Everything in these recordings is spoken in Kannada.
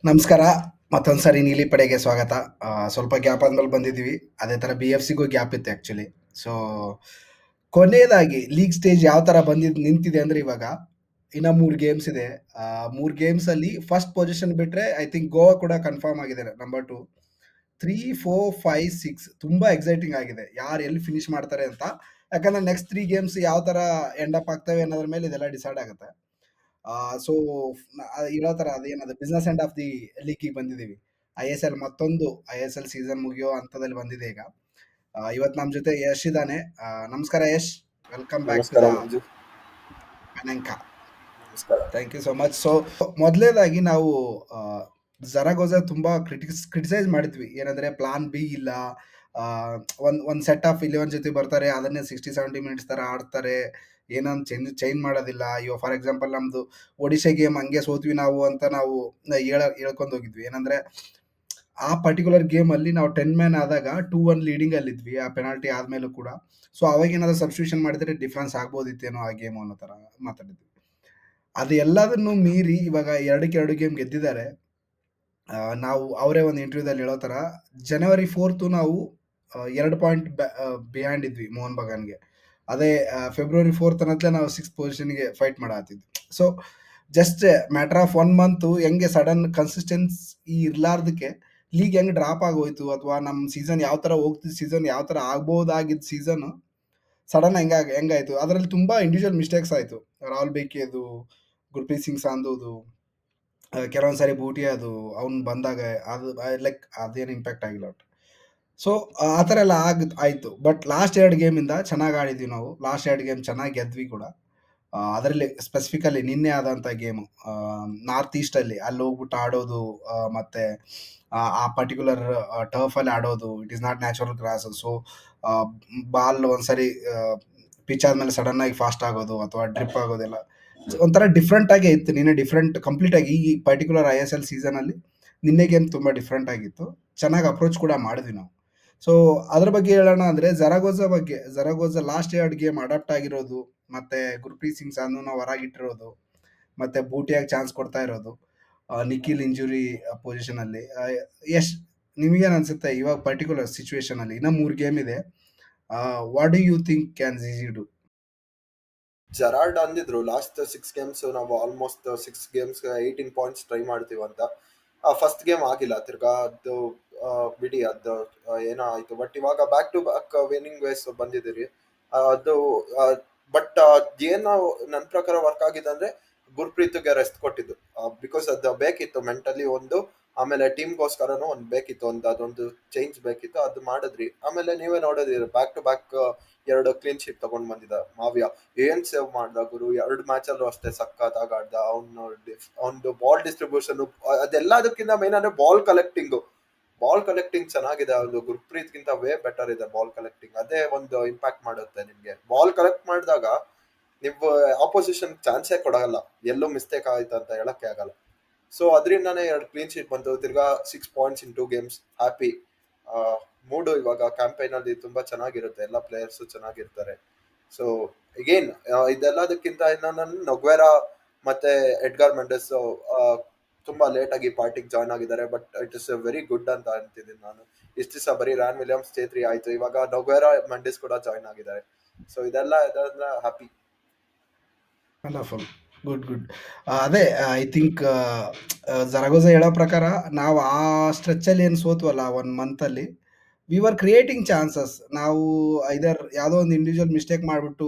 ನಮಸ್ಕಾರ. ಮತ್ತೊಂದ್ಸರಿ ನೀಲಿ ಪಡೆಗೆ ಸ್ವಾಗತ. ಸ್ವಲ್ಪ ಗ್ಯಾಪ್ ಆದ್ಮೇಲೆ ಬಂದಿದ್ದೀವಿ. ಅದೇ ಥರ BFCಗೂ ಗ್ಯಾಪ್ ಇತ್ತು ಆ್ಯಕ್ಚುಲಿ. ಸೊ, ಕೊನೆಯದಾಗಿ ಲೀಗ್ ಸ್ಟೇಜ್ ಯಾವ ಥರ ನಿಂತಿದೆ ಅಂದರೆ ಇವಾಗ ಇನ್ನು 3 ಗೇಮ್ಸ್ ಇದೆ. 3 ಗೇಮ್ಸಲ್ಲಿ ಫಸ್ಟ್ ಪೊಸಿಷನ್ ಬಿಟ್ಟರೆ ಐ ಥಿಂಕ್ ಗೋವಾ ಕೂಡ ಕನ್ಫರ್ಮ್ ಆಗಿದೆ ನಂಬರ್ 2. 3, 4, 5, 6 ತುಂಬ ಎಕ್ಸೈಟಿಂಗ್ ಆಗಿದೆ. ಯಾರು ಎಲ್ಲಿ ಫಿನಿಶ್ ಮಾಡ್ತಾರೆ ಅಂತ. ಯಾಕಂದರೆ ನೆಕ್ಸ್ಟ್ 3 ಗೇಮ್ಸ್ ಯಾವ ಥರ ಎಂಡ್ ಅಪ್ ಆಗ್ತವೆ ಅನ್ನೋದ್ರ ಮೇಲೆ ಇದೆಲ್ಲ ಡಿಸೈಡ್ ಆಗುತ್ತೆ. ಸೊ ಇರೋ ಥರ ಅದೇನದು ಬಿಸ್ನೆಸ್ ಎಂಡ್ ಆಫ್ ದಿ ಲೀಗಿಗೆ ಬಂದಿದ್ದೀವಿ. ISL ಮತ್ತೊಂದು ISL ಸೀಸನ್ ಮುಗಿಯೋ ಹಂತದಲ್ಲಿ ಬಂದಿದೆ ಈಗ. ಇವತ್ತು ನಮ್ಮ ಜೊತೆ ಯಶ್ ಇದ್ದಾನೆ. ನಮಸ್ಕಾರ ಯಶ್, ವೆಲ್ಕಮ್ ಬ್ಯಾಕ್ ಟು ನಮಸ್ಕಾರ ದ ಮಂಜು. ಅನಂಕ. ನಮಸ್ಕಾರ. Thank you so much. So ಮೊದಲನೇದಾಗಿ ನಾವು ಜರಾಗೋಜಾ ತುಂಬ ಕ್ರಿಟಿಸೈಸ್ ಮಾಡಿದ್ವಿ. ಏನಂದರೆ ಪ್ಲಾನ್ ಬಿ ಇಲ್ಲ. ಒಂದು ಸೆಟ್ ಆಫ್ 11 ಜೊತೆ ಬರ್ತಾರೆ, ಅದನ್ನೇ 60-70 ಮಿನಿಟ್ಸ್ ಥರ ಆಡ್ತಾರೆ, ಏನೊಂದು ಚೇಂಜ್ ಮಾಡೋದಿಲ್ಲ. ಇವಾಗ ಫಾರ್ ಎಕ್ಸಾಂಪಲ್ ನಮ್ಮದು ಒಡಿಶಾ ಗೇಮ್ ಹಂಗೆ ಸೋತ್ವಿ ನಾವು ಅಂತ ನಾವು ಹೇಳ್ಕೊಂಡು ಹೋಗಿದ್ವಿ. ಏನಂದರೆ ಆ ಪರ್ಟಿಕ್ಯುಲರ್ ಗೇಮಲ್ಲಿ ನಾವು 10 ಮ್ಯಾನ್ ಆದಾಗ 2-1 ಲೀಡಿಂಗಲ್ಲಿದ್ವಿ ಆ ಪೆನಾಲ್ಟಿ ಆದಮೇಲೂ ಕೂಡ. ಸೊ ಅವಾಗೇನಾದ್ರು ಸಬ್ಸ್ಟಿಟ್ಯೂಷನ್ ಮಾಡಿದರೆ ಡಿಫ್ರೆನ್ಸ್ ಆಗ್ಬೋದಿತ್ತೇನೋ ಆ ಗೇಮು ಅನ್ನೋ ಥರ ಮಾತಾಡಿದ್ವಿ. ಅದು ಎಲ್ಲದನ್ನು ಮೀರಿ ಇವಾಗ 2-2 ಗೇಮ್ ಗೆದ್ದಿದ್ದಾರೆ. ನಾವು ಅವರೇ ಒಂದು ಇಂಟರ್ವ್ಯೂದಲ್ಲಿ ಹೇಳೋ ಥರ ಜನವರಿ 4 ನಾವು 2 ಪಾಯಿಂಟ್ ಬಿಹೈಂಡ್ ಇದ್ವಿ ಮೋಹನ್ ಬಗಾನ್ಗೆ. ಅದೇ ಫೆಬ್ರವರಿ 4 ಅನ್ನತ್ಲೆ ನಾವು 6th ಪೊಸಿಷನ್ಗೆ ಫೈಟ್ ಮಾಡತ್ತಿದ್ವಿ. So just matter of 1 month ಹೆಂಗೆ ಸಡನ್ ಕನ್ಸಿಸ್ಟೆನ್ಸಿ ಇರಲಾರ್ದಕ್ಕೆ ಲೀಗ್ ಹೆಂಗೆ ಡ್ರಾಪ್ ಆಗೋಯ್ತು, ಅಥವಾ ನಮ್ಮ ಸೀಸನ್ ಯಾವ ಥರ ಹೋಗ್ತಿದ್ದ ಸೀಸನ್ ಯಾವ ಥರ ಆಗ್ಬೋದಾಗಿದ್ದ ಸೀಸನು ಸಡನ್ ಹೆಂಗಾಯಿತು. ಅದರಲ್ಲಿ ತುಂಬ ಇಂಡಿವಿಜುವಲ್ ಮಿಸ್ಟೇಕ್ಸ್ ಆಯಿತು. ರಾಹುಲ್ ಬೇಕಿಯದು, ಗುರ್ಪ್ರೀತ್ ಸಿಂಗ್ ಸಾಂಧುದು, ಕೆಲವೊಂದು ಸಾರಿ ಬೂಟಿ ಅದು ಅವ್ನು ಬಂದಾಗ ಅದು ಲೈಕ್ ಅದೇನು ಇಂಪ್ಯಾಕ್ಟ್ ಆಗಿಲ್ಲ ಒಟ್ಟು. ಸೊ ಆ ಥರ ಎಲ್ಲ ಆಯಿತು. ಬಟ್ ಲಾಸ್ಟ್ 2 ಗೇಮಿಂದ ಚೆನ್ನಾಗಿ ಆಡಿದ್ವಿ ನಾವು. ಲಾಸ್ಟ್ 2 ಗೇಮ್ ಚೆನ್ನಾಗಿ ಗೆದ್ವಿ ಕೂಡ. ಅದರಲ್ಲಿ ಸ್ಪೆಸಿಫಿಕಲಿ ನಿನ್ನೆ ಆದಂಥ ಗೇಮು ನಾರ್ತ್ ಈಸ್ಟಲ್ಲಿ ಅಲ್ಲಿ ಹೋಗ್ಬಿಟ್ಟು ಆಡೋದು, ಮತ್ತು ಆ ಪರ್ಟಿಕ್ಯುಲರ್ ಟರ್ಫಲ್ಲಿ ಆಡೋದು, it is not natural grass. So ball ಒಂದ್ಸರಿ ಪಿಚ್ ಆದಮೇಲೆ ಸಡನ್ನಾಗಿ ಫಾಸ್ಟ್ ಆಗೋದು ಅಥವಾ ಡ್ರಿಪ್ ಆಗೋದೆಲ್ಲ ಒಂಥರ ಡಿಫ್ರೆಂಟಾಗೇ ಇತ್ತು. ನಿನ್ನೆ ಕಂಪ್ಲೀಟಾಗಿ ಈ ಪರ್ಟಿಕ್ಯುಲರ್ ISL ಸೀಸನಲ್ಲಿ ನಿನ್ನೆ ಗೇಮ್ ತುಂಬ ಡಿಫ್ರೆಂಟ್ ಆಗಿತ್ತು. ಚೆನ್ನಾಗಿ ಅಪ್ರೋಚ್ ಕೂಡ ಮಾಡಿದ್ವಿ ನಾವು. ಸೊ ಅದ್ರ ಬಗ್ಗೆ ಹೇಳೋಣ ಅಂದರೆ ಜರಾಗೋಜಾ ಲಾಸ್ಟ್ 2 ಗೇಮ್ ಅಡಾಪ್ಟ್ ಆಗಿರೋದು, ಮತ್ತು ಗುರ್ಪ್ರೀತ್ ಸಿಂಗ್ ಸಾಂಧುನ ಹೊರಗಿಟ್ಟಿರೋದು, ಮತ್ತು ಬೂಟಿಯಾಗಿ ಚಾನ್ಸ್ ಕೊಡ್ತಾ ಇರೋದು, ನಿಖಿಲ್ ಇಂಜುರಿ ಪೊಸಿಷನಲ್ಲಿ. ಎಸ್ ನಿಮಗೇನು ಅನಿಸುತ್ತೆ ಇವಾಗ ಪರ್ಟಿಕ್ಯುಲರ್ ಸಿಚುವೇಶನಲ್ಲಿ? ಇನ್ನೂ 3 ಗೇಮ್ ಇದೆ. What do you think can GG do? Gerrard ಅಂದಿದ್ರು ಲಾಸ್ಟ್ 6 ಗೇಮ್ಸ್ ನಾವು ಆಲ್ಮೋಸ್ಟ್ 6 ಗೇಮ್ಸ್ 18 ಪಾಯಿಂಟ್ಸ್ ಟ್ರೈ ಮಾಡ್ತೀವಿ ಅಂತ. ಫಸ್ಟ್ ಗೇಮ್ ಆಗಿಲ್ಲ, ತಿರ್ಗಾ ಅದು ಬಿಡಿ, ಅದು ಏನೋ ಆಯ್ತು. ಬಟ್ ಇವಾಗ back to back winning ways ಬಂದಿದ್ದೀರಿ. ಅದು ಬಟ್ ಏನು ನನ್ನ ಪ್ರಕಾರ ವರ್ಕ್ ಆಗಿದೆ ಅಂದ್ರೆ ಗುರ್ಪ್ರೀತ್ಗೆ ರೆಸ್ಟ್ ಕೊಟ್ಟಿದ್ದು. ಬಿಕಾಸ್ ಅದು ಬೇಕಿತ್ತು ಮೆಂಟಲಿ ಒಂದು, ಆಮೇಲೆ ಟೀಮ್ಗೋಸ್ಕರನೂ ಒಂದು ಬೇಕಿತ್ತು, ಅದೊಂದು ಚೇಂಜ್ ಬೇಕಿತ್ತು, ಅದು ಮಾಡಿದ್ರಿ. ಆಮೇಲೆ ನೀವೇ ನೋಡೋದಿರಿ, back to back 2 clean sheet ತಗೊಂಡ್ ಬಂದಿದ್ದ ಮಾವ್ಯ. ಏನ್ ಸೇವ್ ಮಾಡ್ದ ಗುರು, 2 ಮ್ಯಾಚಲ್ಲೂ ಅಷ್ಟೇ ಸಖತ್ತಾಗಿ ಆಡ್ದ. ಅವ್ನು ಬಾಲ್ ಡಿಸ್ಟ್ರಿಬ್ಯೂಷನ್, ಅದೆಲ್ಲದಕ್ಕಿಂತ ಮೇನ್ ಅಂದ್ರೆ ಬಾಲ್ ಕಲೆಕ್ಟಿಂಗ್ ಚೆನ್ನಾಗಿದೆ. ಅದು ಗುರ್ಪ್ರೀತ್ಗಿಂತ ವೇ ಬೆಟರ್ ಇದೆ ಬಾಲ್ ಕಲೆಕ್ಟಿಂಗ್. ಅದೇ ಒಂದು ಇಂಪ್ಯಾಕ್ಟ್ ಮಾಡುತ್ತೆ ನಿಮ್ಗೆ. ಬಾಲ್ ಕಲೆಕ್ಟ್ ಮಾಡಿದಾಗ ನೀವು ಆಪೋಸಿಷನ್ ಚಾನ್ಸೇ ಕೊಡಲ್ಲ, ಎಲ್ಲೂ ಮಿಸ್ಟೇಕ್ ಆಯ್ತು ಅಂತ ಹೇಳಕ್ಕೆ ಆಗಲ್ಲ. ಸೊ ಅದರಿಂದಾನೇ 2 ಕ್ಲೀನ್ ಶೀಟ್ ಬಂತು, ತಿರ್ಗಾ 6 ಪಾಯಿಂಟ್ಸ್ ಇನ್ 2 ಗೇಮ್ಸ್. ಹ್ಯಾಪಿ ಮೂಡು ಇವಾಗ ಕ್ಯಾಂಪೈನ್ ಅಲ್ಲಿ ತುಂಬಾ ಚೆನ್ನಾಗಿರುತ್ತೆ, ಎಲ್ಲ ಪ್ಲೇಯರ್ಸ್ ಚೆನ್ನಾಗಿರ್ತಾರೆ. ಸೊ ಅಗೇನ್ ಇದೆಲ್ಲದಕ್ಕಿಂತ ನಾನು ನೊಗ್ವೆರಾ ಮತ್ತೆ ಎಡ್ಗಾರ್ ಮೆಂಡೆಸ್ ತುಂಬಾ ಲೇಟ್ ಆಗಿ ಪಾರ್ಟಿಗೆ ಜಾಯ್ನ್ ಆಗಿದ್ದಾರೆ. But it is very good ಅಂತ ಅಂತಿದ್ದೀನಿ ನಾನು. ಇಷ್ಟು ದಿವಸ ಬರೀ ರಾನ್ ವಿಲಿಯಮ್ಸ್ ಚೇತ್ರಿ ಆಯ್ತು, ಇವಾಗ ನೊಗ್ವೆರಾ ಮೆಂಡೆಸ್ ಕೂಡ ಜಾಯ್ನ್ ಆಗಿದ್ದಾರೆ. ಸೊ ಇದೆಲ್ಲ ಹ್ಯಾಪಿ. Wonderful, good. ಅದೇ ಐ ಥಿಂಕ್ ಜರಾಗೋಜಾ ಹೇಳೋ ಪ್ರಕಾರ ನಾವು ಆ ಸ್ಟ್ರೆಚ್ಚಲ್ಲಿ ಏನು ಸೋತ್ವಲ್ಲ 1 ಮಂತಲ್ಲಿ, ವಿ ಆರ್ ಕ್ರಿಯೇಟಿಂಗ್ ಚಾನ್ಸಸ್. ನಾವು ಐದರ್ ಯಾವುದೋ ಒಂದು ಇಂಡಿವಿಜುವಲ್ ಮಿಸ್ಟೇಕ್ ಮಾಡಿಬಿಟ್ಟು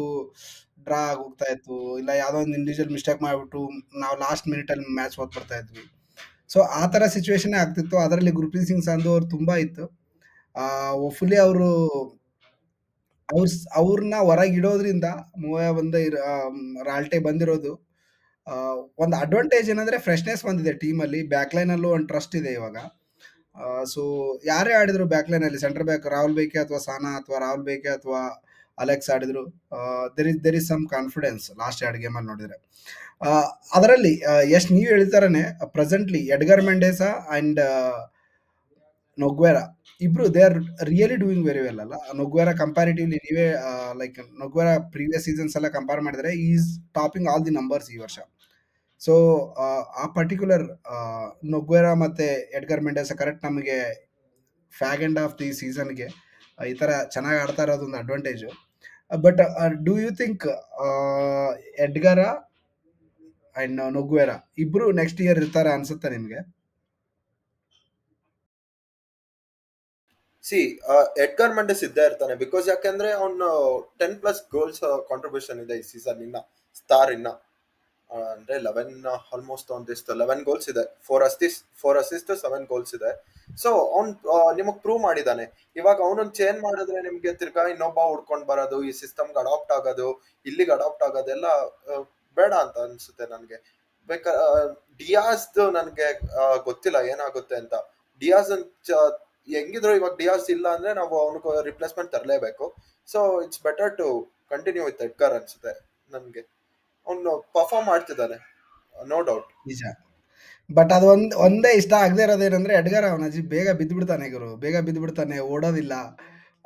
ಡ್ರಾ ಆಗಿ ಹೋಗ್ತಾ ಇತ್ತು, ಇಲ್ಲ ಯಾವುದೋ ಒಂದು ಇಂಡಿವಿಜುವಲ್ ಮಿಸ್ಟೇಕ್ ಮಾಡಿಬಿಟ್ಟು ನಾವು ಲಾಸ್ಟ್ ಮಿನಿಟಲ್ಲಿ ಮ್ಯಾಚ್ ಓದ್ಬಿಡ್ತಾ ಇದ್ವಿ. ಸೊ ಆ ಥರ ಸಿಚುವೇಶನ್ನೇ ಆಗ್ತಿತ್ತು. ಅದರಲ್ಲಿ ಗುರ್ಪ್ರೀತ್ ಸಿಂಗ್ ಸಾಂಧು ಅವ್ರು ತುಂಬ ಇತ್ತು. ಫುಲ್ಲಿ ಅವ್ರನ್ನ ಹೊರಗಿಡೋದ್ರಿಂದ ರಾಲ್ಟೆ ಬಂದಿರೋದು ಒಂದು ಅಡ್ವಾಂಟೇಜ್. ಏನಂದರೆ ಫ್ರೆಶ್ನೆಸ್ ಬಂದಿದೆ ಟೀಮಲ್ಲಿ, ಬ್ಯಾಕ್ಲೈನಲ್ಲೂ ಒಂದು ಟ್ರಸ್ಟ್ ಇದೆ ಇವಾಗ. ಸೊ ಯಾರೇ ಆಡಿದ್ರು ಬ್ಯಾಕ್ಲೈನಲ್ಲಿ, ಸೆಂಟರ್ ಬ್ಯಾಕ್ ರಾಹುಲ್ ಬೇಕೆ ಅಥವಾ ಸಾನಾ ಅಥವಾ ರಾಹುಲ್ ಬೇಕೆ ಅಥವಾ ಅಲೆಕ್ಸ್ ಆಡಿದ್ರು, there is some confidence last 2 ಗೇಮಲ್ಲಿ ನೋಡಿದರೆ. ಅದರಲ್ಲಿ ಎಷ್ಟು ನೀವು ಹೇಳ್ತಾರೇ ಪ್ರೆಸೆಂಟ್ಲಿ ಎಡ್ಗರ್ ಮೆಂಡೇಸಾ ಆ್ಯಂಡ್ ನೊಗ್ವೆರಾ ಇಬ್ರು they are really doing very well ಅಲ್ಲ. ನೊಗ್ವೆರಾ ಕಂಪ್ಯಾರಿಟಿವ್ಲಿ ನೀವೇ ಲೈಕ್ ನೊಗ್ವೆರಾ ಪ್ರೀವಿಯಸ್ ಸೀಸನ್ಸ್ ಎಲ್ಲ ಕಂಪೇರ್ ಮಾಡಿದರೆ is topping all the numbers ಈ ವರ್ಷ. ಸೊ ಆ ಪರ್ಟಿಕ್ಯುಲರ್ ನೊಗ್ವೆರಾ ಮತ್ತೆ ಎಡ್ಗರ್ ಮೆಂಡೆಸ್ ಕರೆಕ್ಟ್ ನಮಗೆ ಫ್ಯಾಗ್ ಎಂಡ್ ಆಫ್ ದಿ ಸೀಸನ್ಗೆ ಈ ಥರ ಚೆನ್ನಾಗಿ ಆಡ್ತಾ ಇರೋದೊಂದು advantage. But do you think Edgar and Noguera ಇಬ್ರು ನೆಕ್ಸ್ಟ್ ಇಯರ್ ಇರ್ತಾರೆ ಅನ್ಸುತ್ತೆ ನಿಮಗೆ? ಸಿ ಎಡ್ಗರ್ ಮೆಂಡೆಸ್ ಇದ್ದೇ ಇರ್ತಾನೆ, ಬಿಕಾಸ್ ಯಾಕೆಂದ್ರೆ ಅವ್ನು 10+ ಗೋಲ್ಸ್ ಕಾಂಟ್ರಿಬ್ಯೂಷನ್ ಇದೆ ಈ ಸೀಸನ್. ಇನ್ನ ಸ್ಟಾರ್ ಇನ್ನ ಅಂದ್ರೆ 11 ಆಲ್ಮೋಸ್ಟ್ ಒಂದಿಷ್ಟು 11 ಗೋಲ್ಸ್ ಇದೆ, 4 ಅಸಿಸ್ಟ್ 7 ಗೋಲ್ಸ್ ಇದೆ. ಸೊ ಅವ್ನ್ ನಿಮಗ್ ಪ್ರೂವ್ ಮಾಡಿದಾನೆ. ಇವಾಗ ಅವನನ್ನ ಚೇಂಜ್ ಮಾಡಿದ್ರೆ ನಿಮ್ಗೆ ತಿರ್ಗಾ ಇನ್ನೊಬ್ಬ ಹುಡ್ಕೊಂಡ್ ಬರೋದು, ಈ ಸಿಸ್ಟಮ್ಗೆ ಅಡಾಪ್ಟ್ ಆಗೋದು, ಇಲ್ಲಿಗೆ ಅಡಾಪ್ಟ್ ಆಗೋದೆಲ್ಲ ಬೇಡ ಅಂತ ಅನ್ಸುತ್ತೆ ನನ್ಗೆ. ಬೇಕಾ ಡಿಯಾಸ್ದು ನನ್ಗೆ ಗೊತ್ತಿಲ್ಲ ಏನಾಗುತ್ತೆ ಅಂತ. ಡಿಯಾಸ್ ಹೆಂಗಿದ್ರು ಇವಾಗ ಡಿಯಾಸ್ ಇಲ್ಲ ಅಂದ್ರೆ ನಾವು ಅವನಿಗೆ ರಿಪ್ಲೇಸ್ಮೆಂಟ್ ತರಲೇಬೇಕು. So it's better to continue with Edgar ಅನ್ಸುತ್ತೆ ನನ್ಗೆ. ಅವನು ಪರ್ಫಾರ್ಮ್ ಮಾಡ್ತಿದ್ದಾನೆ, ನೋ ಡೌಟ್. ನಿಜ. ಬಟ್ ಅದು ಒಂದೇ ಇಷ್ಟ ಆಗದೆ ಇರೋದೇನಂದ್ರೆ ಎಡ್ಗರ್ ಅವನಜಿ ಬೇಗ ಬಿದ್ದುಬಿಡ್ತಾನೆ ಗುರು, ಬೇಗ ಬಿದ್ದುಬಿಡ್ತಾನೆ, ಓಡೋದಿಲ್ಲ,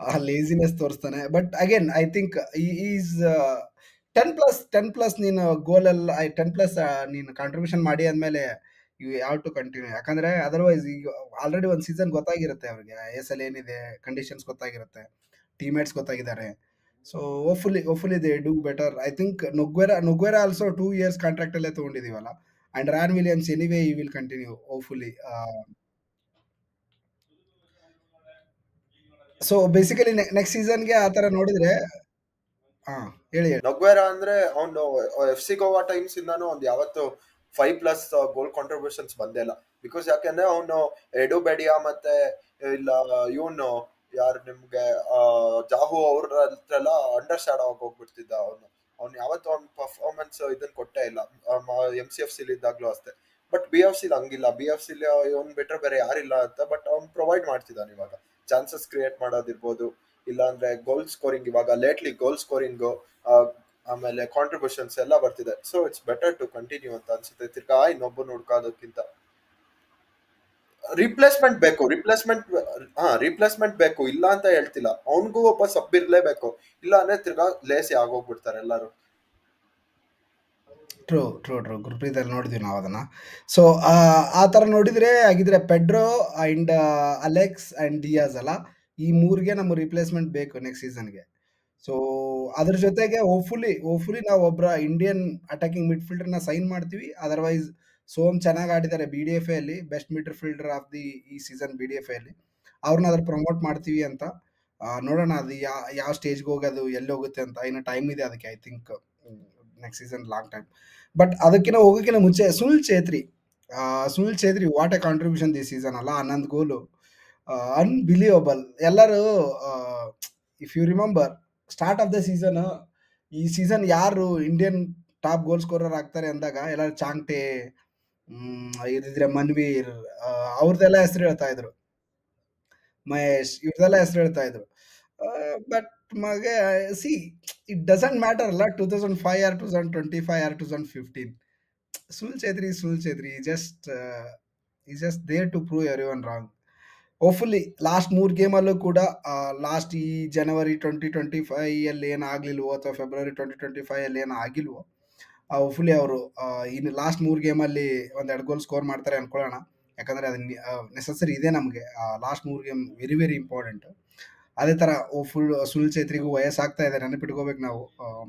ಆ ಲೇಸಿನೆಸ್ ತೋರಿಸ್ತಾನೆ. But again I think is 10+ ನೀನು ಗೋಲೆಲ್ಲ 10+ ನೀನು ಕಾಂಟ್ರಿಬ್ಯೂಷನ್ ಮಾಡಿ ಆದ್ಮೇಲೆ ಯು ಯಾವ ಟು ಕಂಟಿನ್ಯೂ. ಯಾಕಂದ್ರೆ ಅದರ್ವೈಸ್ ಈಗ ಆಲ್ರೆಡಿ ಒಂದು ಸೀಸನ್ ಗೊತ್ತಾಗಿರುತ್ತೆ ಅವ್ರಿಗೆ, ಎಸ್ ಎಲ್ ಏನಿದೆ, ಕಂಡೀಷನ್ಸ್ ಗೊತ್ತಾಗಿರುತ್ತೆ, ಟೀಮೇಟ್ಸ್ ಗೊತ್ತಾಗಿದ್ದಾರೆ. So hopefully they do better. I think Noguera also 2 years contract ಅಲ್ಲೇ ತಗೊಂಡಿದೀವಲ್ಲ. And Ron Williams anyway he will continue hopefully. So basically next ಸೀಸನ್ಗೆ ಆ ಥರ ನೋಡಿದ್ರೆ ಹಾ ಹೇಳಿ ಹೇಳಿ. ನೊಗ್ವೆರಾ ಅಂದ್ರೆ ಅವನು ಎಫ್ ಸಿ ಗೋವಾ ಟೈಮ್ಸ್ ಇಂದಾನು ಒಂದು ಯಾವತ್ತು 5+ ಗೋಲ್ ಕಾಂಟ್ರಿಬ್ಯೂಷನ್ಸ್ ಬಂದೇ ಇಲ್ಲ. ಬಿಕಾಸ್ ಯಾಕೆಂದ್ರೆ ಅವನು ಎಡು ಬೆಡಿಯಾ ಮತ್ತೆ ಇಲ್ಲ ಇವನು ಯಾರು ನಿಮ್ಗೆ ಜಾಹು ಅವ್ರ ಹತ್ರ ಅಂಡರ್ ಸ್ಟಾರ್ಡ್ ಆಗಿ ಹೋಗ್ಬಿಡ್ತಿದ್ದ. ಅವ್ನು ಯಾವತ್ತು ಅವ್ನ ಪರ್ಫಾರ್ಮೆನ್ಸ್ ಇದನ್ನ ಕೊಟ್ಟೇ ಇಲ್ಲ, MCFC ಇದ್ದಾಗ್ಲೂ ಅಷ್ಟೇ. ಬಟ್ BFC ಹಂಗಿಲ್ಲ, BFC ಅವ್ನು ಬಿಟ್ರೆ ಬೇರೆ ಯಾರಿಲ್ಲ ಅಂತ. ಬಟ್ ಅವ್ನು ಪ್ರೊವೈಡ್ ಮಾಡ್ತಿದ್ದಾನೆ ಇವಾಗ, ಚಾನ್ಸಸ್ ಕ್ರಿಯೇಟ್ ಮಾಡೋದಿರ್ಬೋದು, ಇಲ್ಲ ಅಂದ್ರೆ ಗೋಲ್ ಸ್ಕೋರಿಂಗ್. ಇವಾಗ ಲೇಟ್ಲಿ ಗೋಲ್ ಸ್ಕೋರಿಂಗ್ ಆಮೇಲೆ ಕಾಂಟ್ರಿಬ್ಯೂಷನ್ಸ್ ಎಲ್ಲ ಬರ್ತಿದೆ. So it's better to continue ಅಂತ ಅನ್ಸುತ್ತೆ. ತಿರ್ಗಾ ಇನ್ನೊಬ್ಬ ಹುಡ್ಕೋದಕ್ಕಿಂತ ರಿಪ್ಲೇಸ್ಮೆಂಟ್ ಬೇಕು, ಇಲ್ಲ ಅಂತ ಹೇಳ್ತಿಲ್ಲ. ಅವನಿಗೂ ಒಬ್ಬ ಸಬ್ ಇರ್ಲೇಬೇಕು, ಇಲ್ಲ ಅಂದ್ರೆ ತಿರ್ಗಾ ಲೇಸಿ ಆಗೋಗ್ಬಿಡ್ತಾರೆ ಎಲ್ಲರೂ. ಟ್ರೂ ಗುರುಪ್ರೀತಲ್ಲಿ ನೋಡಿದ್ವಿ ನಾವು ಅದನ್ನ. ಸೊ ಆ ಥರ ನೋಡಿದ್ರೆ ಆಗಿದ್ರೆ ಪೆಡ್ರೋ ಅಂಡ್ ಅಲೆಕ್ಸ್ ಅಂಡ್ ಡಿಯಾಸ್ ಅಲ್ಲ, ಈ ಮೂರಿಗೆ ನಮ್ಮ ರಿಪ್ಲೇಸ್ಮೆಂಟ್ ಬೇಕು ನೆಕ್ಸ್ಟ್ ಸೀಸನ್ಗೆ. ಸೊ ಅದ್ರ ಜೊತೆಗೆ ಹೋಪ್ಫುಲಿ ನಾವು ಒಬ್ಬರ ಇಂಡಿಯನ್ ಅಟ್ಯಾಕಿಂಗ್ ಮಿಡ್ಫೀಲ್ಡರ್ನ ಸೈನ್ ಮಾಡ್ತೀವಿ. ಅದರ್ವೈಸ್ ಸೋಮ್ ಚೆನ್ನಾಗಿ ಆಡಿದ್ದಾರೆ BDFA ಅಲ್ಲಿ, ಬೆಸ್ಟ್ ಮಿಡ್ಫೀಲ್ಡರ್ ಆಫ್ ದಿ ಈ ಸೀಸನ್ BDFA ಅಲ್ಲಿ. ಅವ್ರನ್ನ ಅದ್ರ ಪ್ರಮೋಟ್ ಮಾಡ್ತೀವಿ ಅಂತ. ನೋಡೋಣ ಅದು ಯಾವ ಸ್ಟೇಜ್ಗೆ ಹೋಗೋದು, ಎಲ್ಲಿ ಹೋಗುತ್ತೆ ಅಂತ. ಇನ್ನು ಟೈಮ್ ಇದೆ ಅದಕ್ಕೆ, I think next season long time. But ಅದಕ್ಕಿಂತ ಹೋಗೋಕ್ಕಿಂತ ಮುಂಚೆ Sunil Chhetri what a contribution the season ಅಲ್ಲ, 11 ಗೋಲು, ಅನ್ಬಿಲಿಯಬಲ್. ಎಲ್ಲರೂ if you remember start of the season, ಈ ಸೀಸನ್ ಯಾರು ಇಂಡಿಯನ್ ಟಾಪ್ ಗೋಲ್ ಸ್ಕೋರರ್ ಆಗ್ತಾರೆ ಅಂದಾಗ ಎಲ್ಲರೂ ಚಾಂಗ್ಟೆ, ಇದಿದ್ರೆ ಮನ್ವೀರ್, ಅವ್ರದ್ದೆಲ್ಲ ಹೆಸರು ಹೇಳ್ತಾ ಇದ್ರು, ಮಹೇಶ್, ಇವ್ರದೆಲ್ಲ ಹೆಸರು ಹೇಳ್ತಾ ಇದ್ರು. ಬಟ್ ಮಗೆ ಸಿ ಇಟ್ ಡಸಂಟ್ ಮ್ಯಾಟರ್ ಅಲ್ಲ, 2005 or 2025 or 2015. Sunil Chhetri just there to prove everyone wrong. Hopefully last 3 ಗೇಮಲ್ಲೂ ಕೂಡ ಲಾಸ್ಟ್ ಈ ಜನವರಿ 2025 ಅಲ್ಲಿ ಏನಾಗಲಿಲ್ವೋ ಅಥವಾ ಫೆಬ್ರವರಿ 2025 ಅಲ್ಲಿ ಏನಾಗಿಲ್ವೋ, ಹೋಪ್ಫುಲಿ ಅವರು ಇನ್ನು ಲಾಸ್ಟ್ 3 ಗೇಮಲ್ಲಿ 1-2 ಗೋಲ್ ಸ್ಕೋರ್ ಮಾಡ್ತಾರೆ ಅನ್ಕೊಳ್ಳೋಣ. ಯಾಕಂದರೆ ಅದು ನೆಸಸರಿ ಇದೆ ನಮಗೆ. Last 3 game very very important. ಅದೇ ಥರ ಸುನಿಲ್ ಛೇತ್ರಿಗೂ ವಯಸ್ಸಾಗ್ತಾ ಇದೆ, ನೆನಪಿಟ್ಕೋಬೇಕು ನಾವು.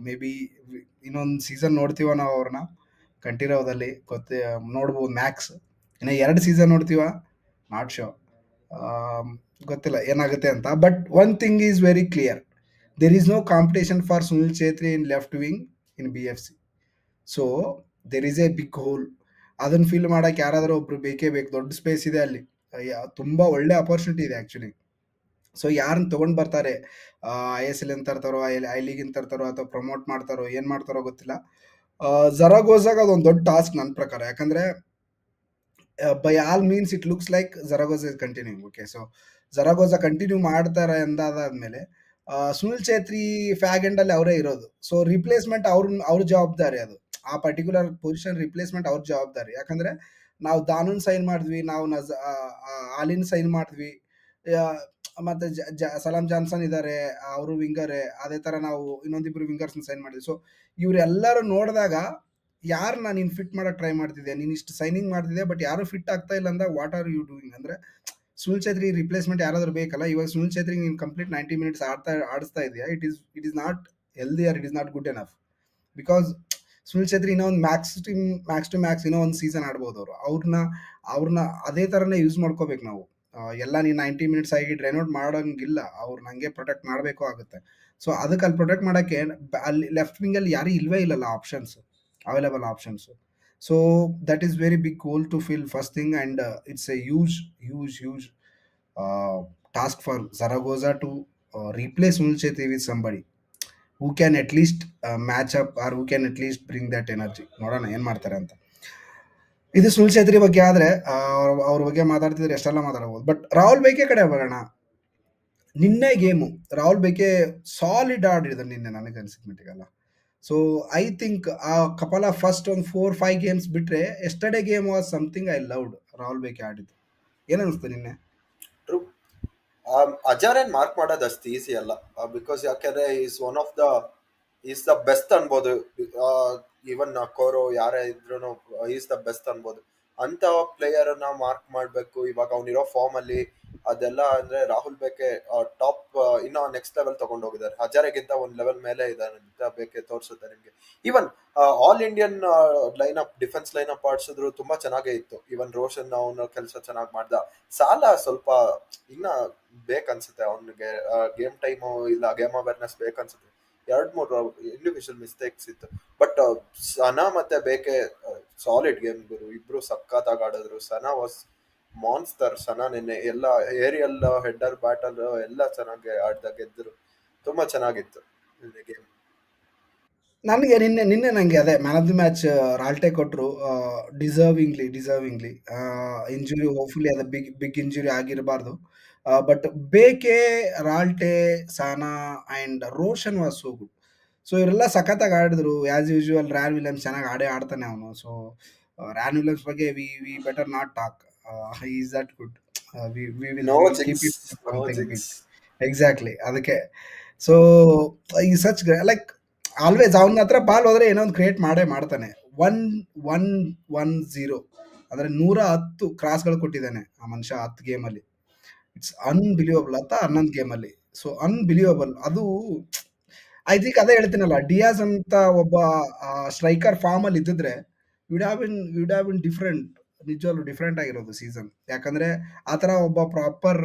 ಮೇ ಬಿ ಇನ್ನೊಂದು ಸೀಸನ್ ನೋಡ್ತೀವ ನಾವು ಅವ್ರನ್ನ ಕಂಠೀರವದಲ್ಲಿ, ನೋಡ್ಬೋದು ಮ್ಯಾಕ್ಸ್. ಇನ್ನು 2 ಸೀಸನ್ ನೋಡ್ತೀವ, ನಾಟ್ ಶೋ, ಗೊತ್ತಿಲ್ಲ ಏನಾಗುತ್ತೆ ಅಂತ. But one thing is very clear, there is no competition for Sunil Chhetri in left wing in BFC. So there is a big hole. ಅದನ್ನು ಫಿಲ್ ಮಾಡೋಕೆ ಯಾರಾದರೂ ಒಬ್ರು ಬೇಕೇ ಬೇಕು. ದೊಡ್ಡ ಸ್ಪೇಸ್ ಇದೆ ಅಲ್ಲಿ, ತುಂಬ ಒಳ್ಳೆ ಅಪರ್ಚುನಿಟಿ ಇದೆ ಆ್ಯಕ್ಚುಲಿ. ಸೊ ಯಾರನ್ನ ತೊಗೊಂಡು ಬರ್ತಾರೆ, ISL ಅಂತ ತರ್ತಾರೋ, ಐ ಲೀಗ್ ಅಂತ ತರ್ತಾರೋ, ಅಥವಾ ಪ್ರಮೋಟ್ ಮಾಡ್ತಾರೋ, ಏನು ಮಾಡ್ತಾರೋ ಗೊತ್ತಿಲ್ಲ. ಜರಾಗೋಜಾಗ ಅದೊಂದು ದೊಡ್ಡ ಟಾಸ್ಕ್ ನನ್ನ ಪ್ರಕಾರ. ಯಾಕಂದರೆ by all means it looks like Zaragoza is continuing. Okay, so Zaragoza continue ಮಾಡ್ತಾರೆ ಅಂದಾದ್ಮೇಲೆ ಸುನಿಲ್ ಛೇತ್ರಿ ಫ್ಯಾಗ್ ಎಂಡಲ್ಲಿ ಅವರೇ ಇರೋದು. ಸೊ ರಿಪ್ಲೇಸ್ಮೆಂಟ್ ಅವ್ರ ಜವಾಬ್ದಾರಿ ಅದು, ಆ ಪರ್ಟಿಕ್ಯುಲರ್ ಪೊಸಿಷನ್ ರಿಪ್ಲೇಸ್ಮೆಂಟ್ ಅವ್ರ ಜವಾಬ್ದಾರಿ. ಯಾಕಂದರೆ ನಾವು ದಾನುನ್ ಸೈನ್ ಮಾಡಿದ್ವಿ, ನಾವು ಆಲಿನ್ ಸೈನ್ ಮಾಡಿದ್ವಿ, ಮತ್ತು ಸಲಾಮ್ ಜಾನ್ಸನ್ ಇದ್ದಾರೆ, ಅವರು ವಿಂಗರೇ. ಅದೇ ಥರ ನಾವು ಇನ್ನೊಂದಿಬ್ರು ವಿಂಗರ್ಸ್ನ ಸೈನ್ ಮಾಡಿದ್ವಿ. ಸೊ ಇವರೆಲ್ಲರೂ ನೋಡಿದಾಗ ಯಾರನ್ನ ನೀನು ಫಿಟ್ ಮಾಡಕ್ಕೆ ಟ್ರೈ ಮಾಡ್ತಿದ್ಯಾ? ನೀನು ಇಷ್ಟು ಸೈನಿಂಗ್ ಮಾಡ್ತಿದ್ಯಾ, ಬಟ್ ಯಾರು ಫಿಟ್ ಆಗ್ತಾ ಇಲ್ಲ ಅಂದಾಗ ವಾಟ್ ಆರ್ ಯು ಡೂಯಿಂಗ್? ಅಂದರೆ ಸುನಿಲ್ ಛೇತ್ರಿ ರಿಪ್ಲೇಸ್ಮೆಂಟ್ ಯಾರಾದರೂ ಬೇಕಲ್ಲ. ಇವಾಗ ಸುನಿಲ್ ಛೇತ್ರಿ ನೀನು ಕಂಪ್ಲೀಟ್ 90 ಮಿನಿಟ್ಸ್ ಆಡಿಸ್ತಾ ಇದೆಯಾ, it is not healthy or it is not good enough. Because Sunil Chhetri ಇನ್ನೂ ಒಂದು ಮ್ಯಾಕ್ಸ್ ಟು ಮ್ಯಾಕ್ಸ್ ಇನ್ನೂ ಒಂದು ಸೀಸನ್ ಆಡ್ಬೋದು ಅವರು. ಅವ್ರನ್ನ ಅದೇ ಥರನೇ ಯೂಸ್ ಮಾಡ್ಕೋಬೇಕು ನಾವು. ಎಲ್ಲ ನೀನು 90 ಮಿನಿಟ್ಸ್ ಆಗಿ ಡ್ರೈನ್ ಔಟ್ ಮಾಡೋಂಗಿಲ್ಲ. ಅವ್ರು ನನಗೆ ಪ್ರೊಟೆಕ್ಟ್ ಮಾಡಬೇಕು ಆಗುತ್ತೆ. ಸೊ ಅದಕ್ಕೆ ಅಲ್ಲಿ ಪ್ರೊಟೆಕ್ಟ್ ಮಾಡೋಕ್ಕೆ ಅಲ್ಲಿ ಲೆಫ್ಟ್ ವಿಂಗಲ್ಲಿ ಯಾರೂ ಇಲ್ವೇ ಇಲ್ಲಲ್ಲ options, available options. So that is very big goal to fill first thing, and it's a huge task for Zaragoza to replace Sunil Chetri with somebody who can at least match up, or who can at least bring that energy. ನೋಡೋಣ ಏನು ಮಾಡ್ತಾರೆ ಅಂತ. ಇದು ಸುನಿಲ್ ಛೇತ್ರಿ ಬಗ್ಗೆ ಆದರೆ ಅವ್ರ ಬಗ್ಗೆ ಮಾತಾಡ್ತಿದ್ರೆ ಎಷ್ಟೆಲ್ಲ ಮಾತಾಡ್ಬೋದು. ಬಟ್ ರಾಹುಲ್ ಬೈಕೆ ಕಡೆ ಬರೋಣ. ನಿನ್ನೆ ಗೇಮು ರಾಹುಲ್ ಬೈಕೆ ಸಾಲಿಡ್ ಆಡಿದ್ರು ನಿನ್ನೆ ನನಗೆ ಅನ್ಸಿದ ಮಟ್ಟಿಗಲ್ಲ. ಸೊ ಐ ಥಿಂಕ್ ಆ ಕಪಲ ಫಸ್ಟ್ ಒಂದು 4-5 ಗೇಮ್ಸ್ ಬಿಟ್ಟರೆ yesterday game was something I loved. Rahul bike ಆಡಿದ್ದು ಏನು ಅನಿಸ್ತು ನಿನ್ನೆ? ಟ್ರೂ. ಅಜಾರೇನ್ ಮಾರ್ಕ್ ಮಾಡೋದು ಅಷ್ಟು ಈಸಿ ಅಲ್ಲ, ಬಿಕಾಸ್ ಯಾಕೆಂದ್ರೆ ಈಸ್ ದ ಬೆಸ್ಟ್ ಅನ್ಬೋದು. ಈವನ್ ಕೋರೋ ಯಾರೇ ಇದ್ರು ಈಸ್ ದ ಬೆಸ್ಟ್ ಅನ್ಬೋದು. ಅಂತ ಪ್ಲೇಯರ್ ನ ಮಾರ್ಕ್ ಮಾಡ್ಬೇಕು ಇವಾಗ ಅವನಿರೋ ಫಾರ್ಮ್ ಅಲ್ಲಿ. ಅದೆಲ್ಲ ಅಂದ್ರೆ ರಾಹುಲ್ ಬೇಕೆ ಟಾಪ್ ಇನ್ನ ನೆಕ್ಸ್ಟ್ ಲೆವೆಲ್ ತಗೊಂಡು ಹೋಗಿದ್ದಾರೆ. ಹಜಾರೆಗಿಂತ ಒಂದ್ ಲೆವೆಲ್ ಮೇಲೆ ಇದ್ದಾರೆ ಅಂತ ಬೇಕೆ ತೋರಿಸುತ್ತೆ ನಿಮ್ಗೆ. Even all Indian defence line up ಆಡ್ಸಿದ್ರು ತುಂಬಾ ಚೆನ್ನಾಗೇ ಇತ್ತು. ಈವನ್ ರೋಷನ್ ಅವನ ಕೆಲಸ ಚೆನ್ನಾಗಿ ಮಾಡ್ದ. ಸಾಲ ಸ್ವಲ್ಪ ಇನ್ನ ಬೇಕನ್ಸುತ್ತೆ ಅವನಿಗೆ, ಗೇಮ್ ಟೈಮು ಇಲ್ಲ ಗೇಮ್ ಅವೇರ್ನೆಸ್ ಬೇಕನ್ಸುತ್ತೆ. 2-3 ಇಂಡಿವಿಜುವಲ್ ಮಿಸ್ಟೇಕ್ಸ್ ಇತ್ತು. ಬಟ್ ಸನಾ ಮತ್ತೆ ಬೇಕೆ ಸಾಲಿಡ್ ಗೇಮ್ ಗುರು. ಇಬ್ರು ಸಖತ್ತಾಗಿ ಆಡಿದ್ರು. Sana was monster. ಸನಾ ನಿನ್ನೆ ಎಲ್ಲ ಏರಿಯಲ್ ಹೆಡ್ಡರ್ ಬ್ಯಾಟಲ್ ಎಲ್ಲ ಚೆನ್ನಾಗಿ ಆಡ್ದಾಗ ಗೆದ್ರು. ತುಂಬಾ ಚೆನ್ನಾಗಿತ್ತು ಗೇಮ್. ನನಗೆ ನಿನ್ನೆ ನನಗೆ ಅದೇ man of the match Ralte ಕೊಟ್ಟರು, ಡಿಸರ್ವಿಂಗ್ಲಿ. ಇಂಜುರಿ ಹೋಪ್ಫುಲಿ ಅದು ಬಿಗ್ ಇಂಜುರಿ ಆಗಿರಬಾರ್ದು. But Bheke, Ralte, Sana and Roshan was so good. So ಇವರೆಲ್ಲ ಸಖತ್ತಾಗಿ ಆಡಿದ್ರು. ಆ್ಯಸ್ ಯೂಶುವಲ್ ರ್ಯಾನ್ ವಿಲಿಯಮ್ಸ್ ಚೆನ್ನಾಗಿ ಆಡ್ತಾನೆ ಅವನು. ಸೊ ರ್ಯಾನ್ ವಿಲಿಯಮ್ಸ್ ಬಗ್ಗೆ we better not talk. Is that good. We will no keep jinx, it no something jinx. Big. Exactly ಅದಕ್ಕೆ. ಸೊ ಈ ಸಚ್ ಲೈಕ್ ಆಲ್ವೇಸ್ ಅವನ ಹತ್ರ ಬಾಲ್ ಹೋದ್ರೆ ಏನೋ ಒಂದು ಕ್ರಿಯೇಟ್ ಮಾಡ್ತಾನೆ. 1-1-1-0 ಅಂದರೆ 110 ಕ್ರಾಸ್ಗಳು ಕೊಟ್ಟಿದ್ದಾನೆ ಆ ಮನುಷ್ಯ 10 ಗೇಮಲ್ಲಿ. It's unbelievable. 11 ಗೇಮಲ್ಲಿ. So unbelievable. ಅದು ಐ ಥಿಂಕ್ ಅದೇ ಹೇಳ್ತೀನಲ್ಲ, ಡಿಯಾಸ್ ಅಂತ ಒಬ್ಬ ಸ್ಟ್ರೈಕರ್ ಫಾರ್ಮಲ್ಲಿ ಇದ್ದಿದ್ರೆ ವಿಡ್ ಹ್ಯಾವ್ ಬಿನ್ ಡಿಫ್ರೆಂಟ್. ನಿಜವಾಗ್ಲೂ ಡಿಫ್ರೆಂಟ್ ಆಗಿರೋದು ಸೀಸನ್. ಯಾಕಂದರೆ ಆ ಥರ ಒಬ್ಬ ಪ್ರಾಪರ್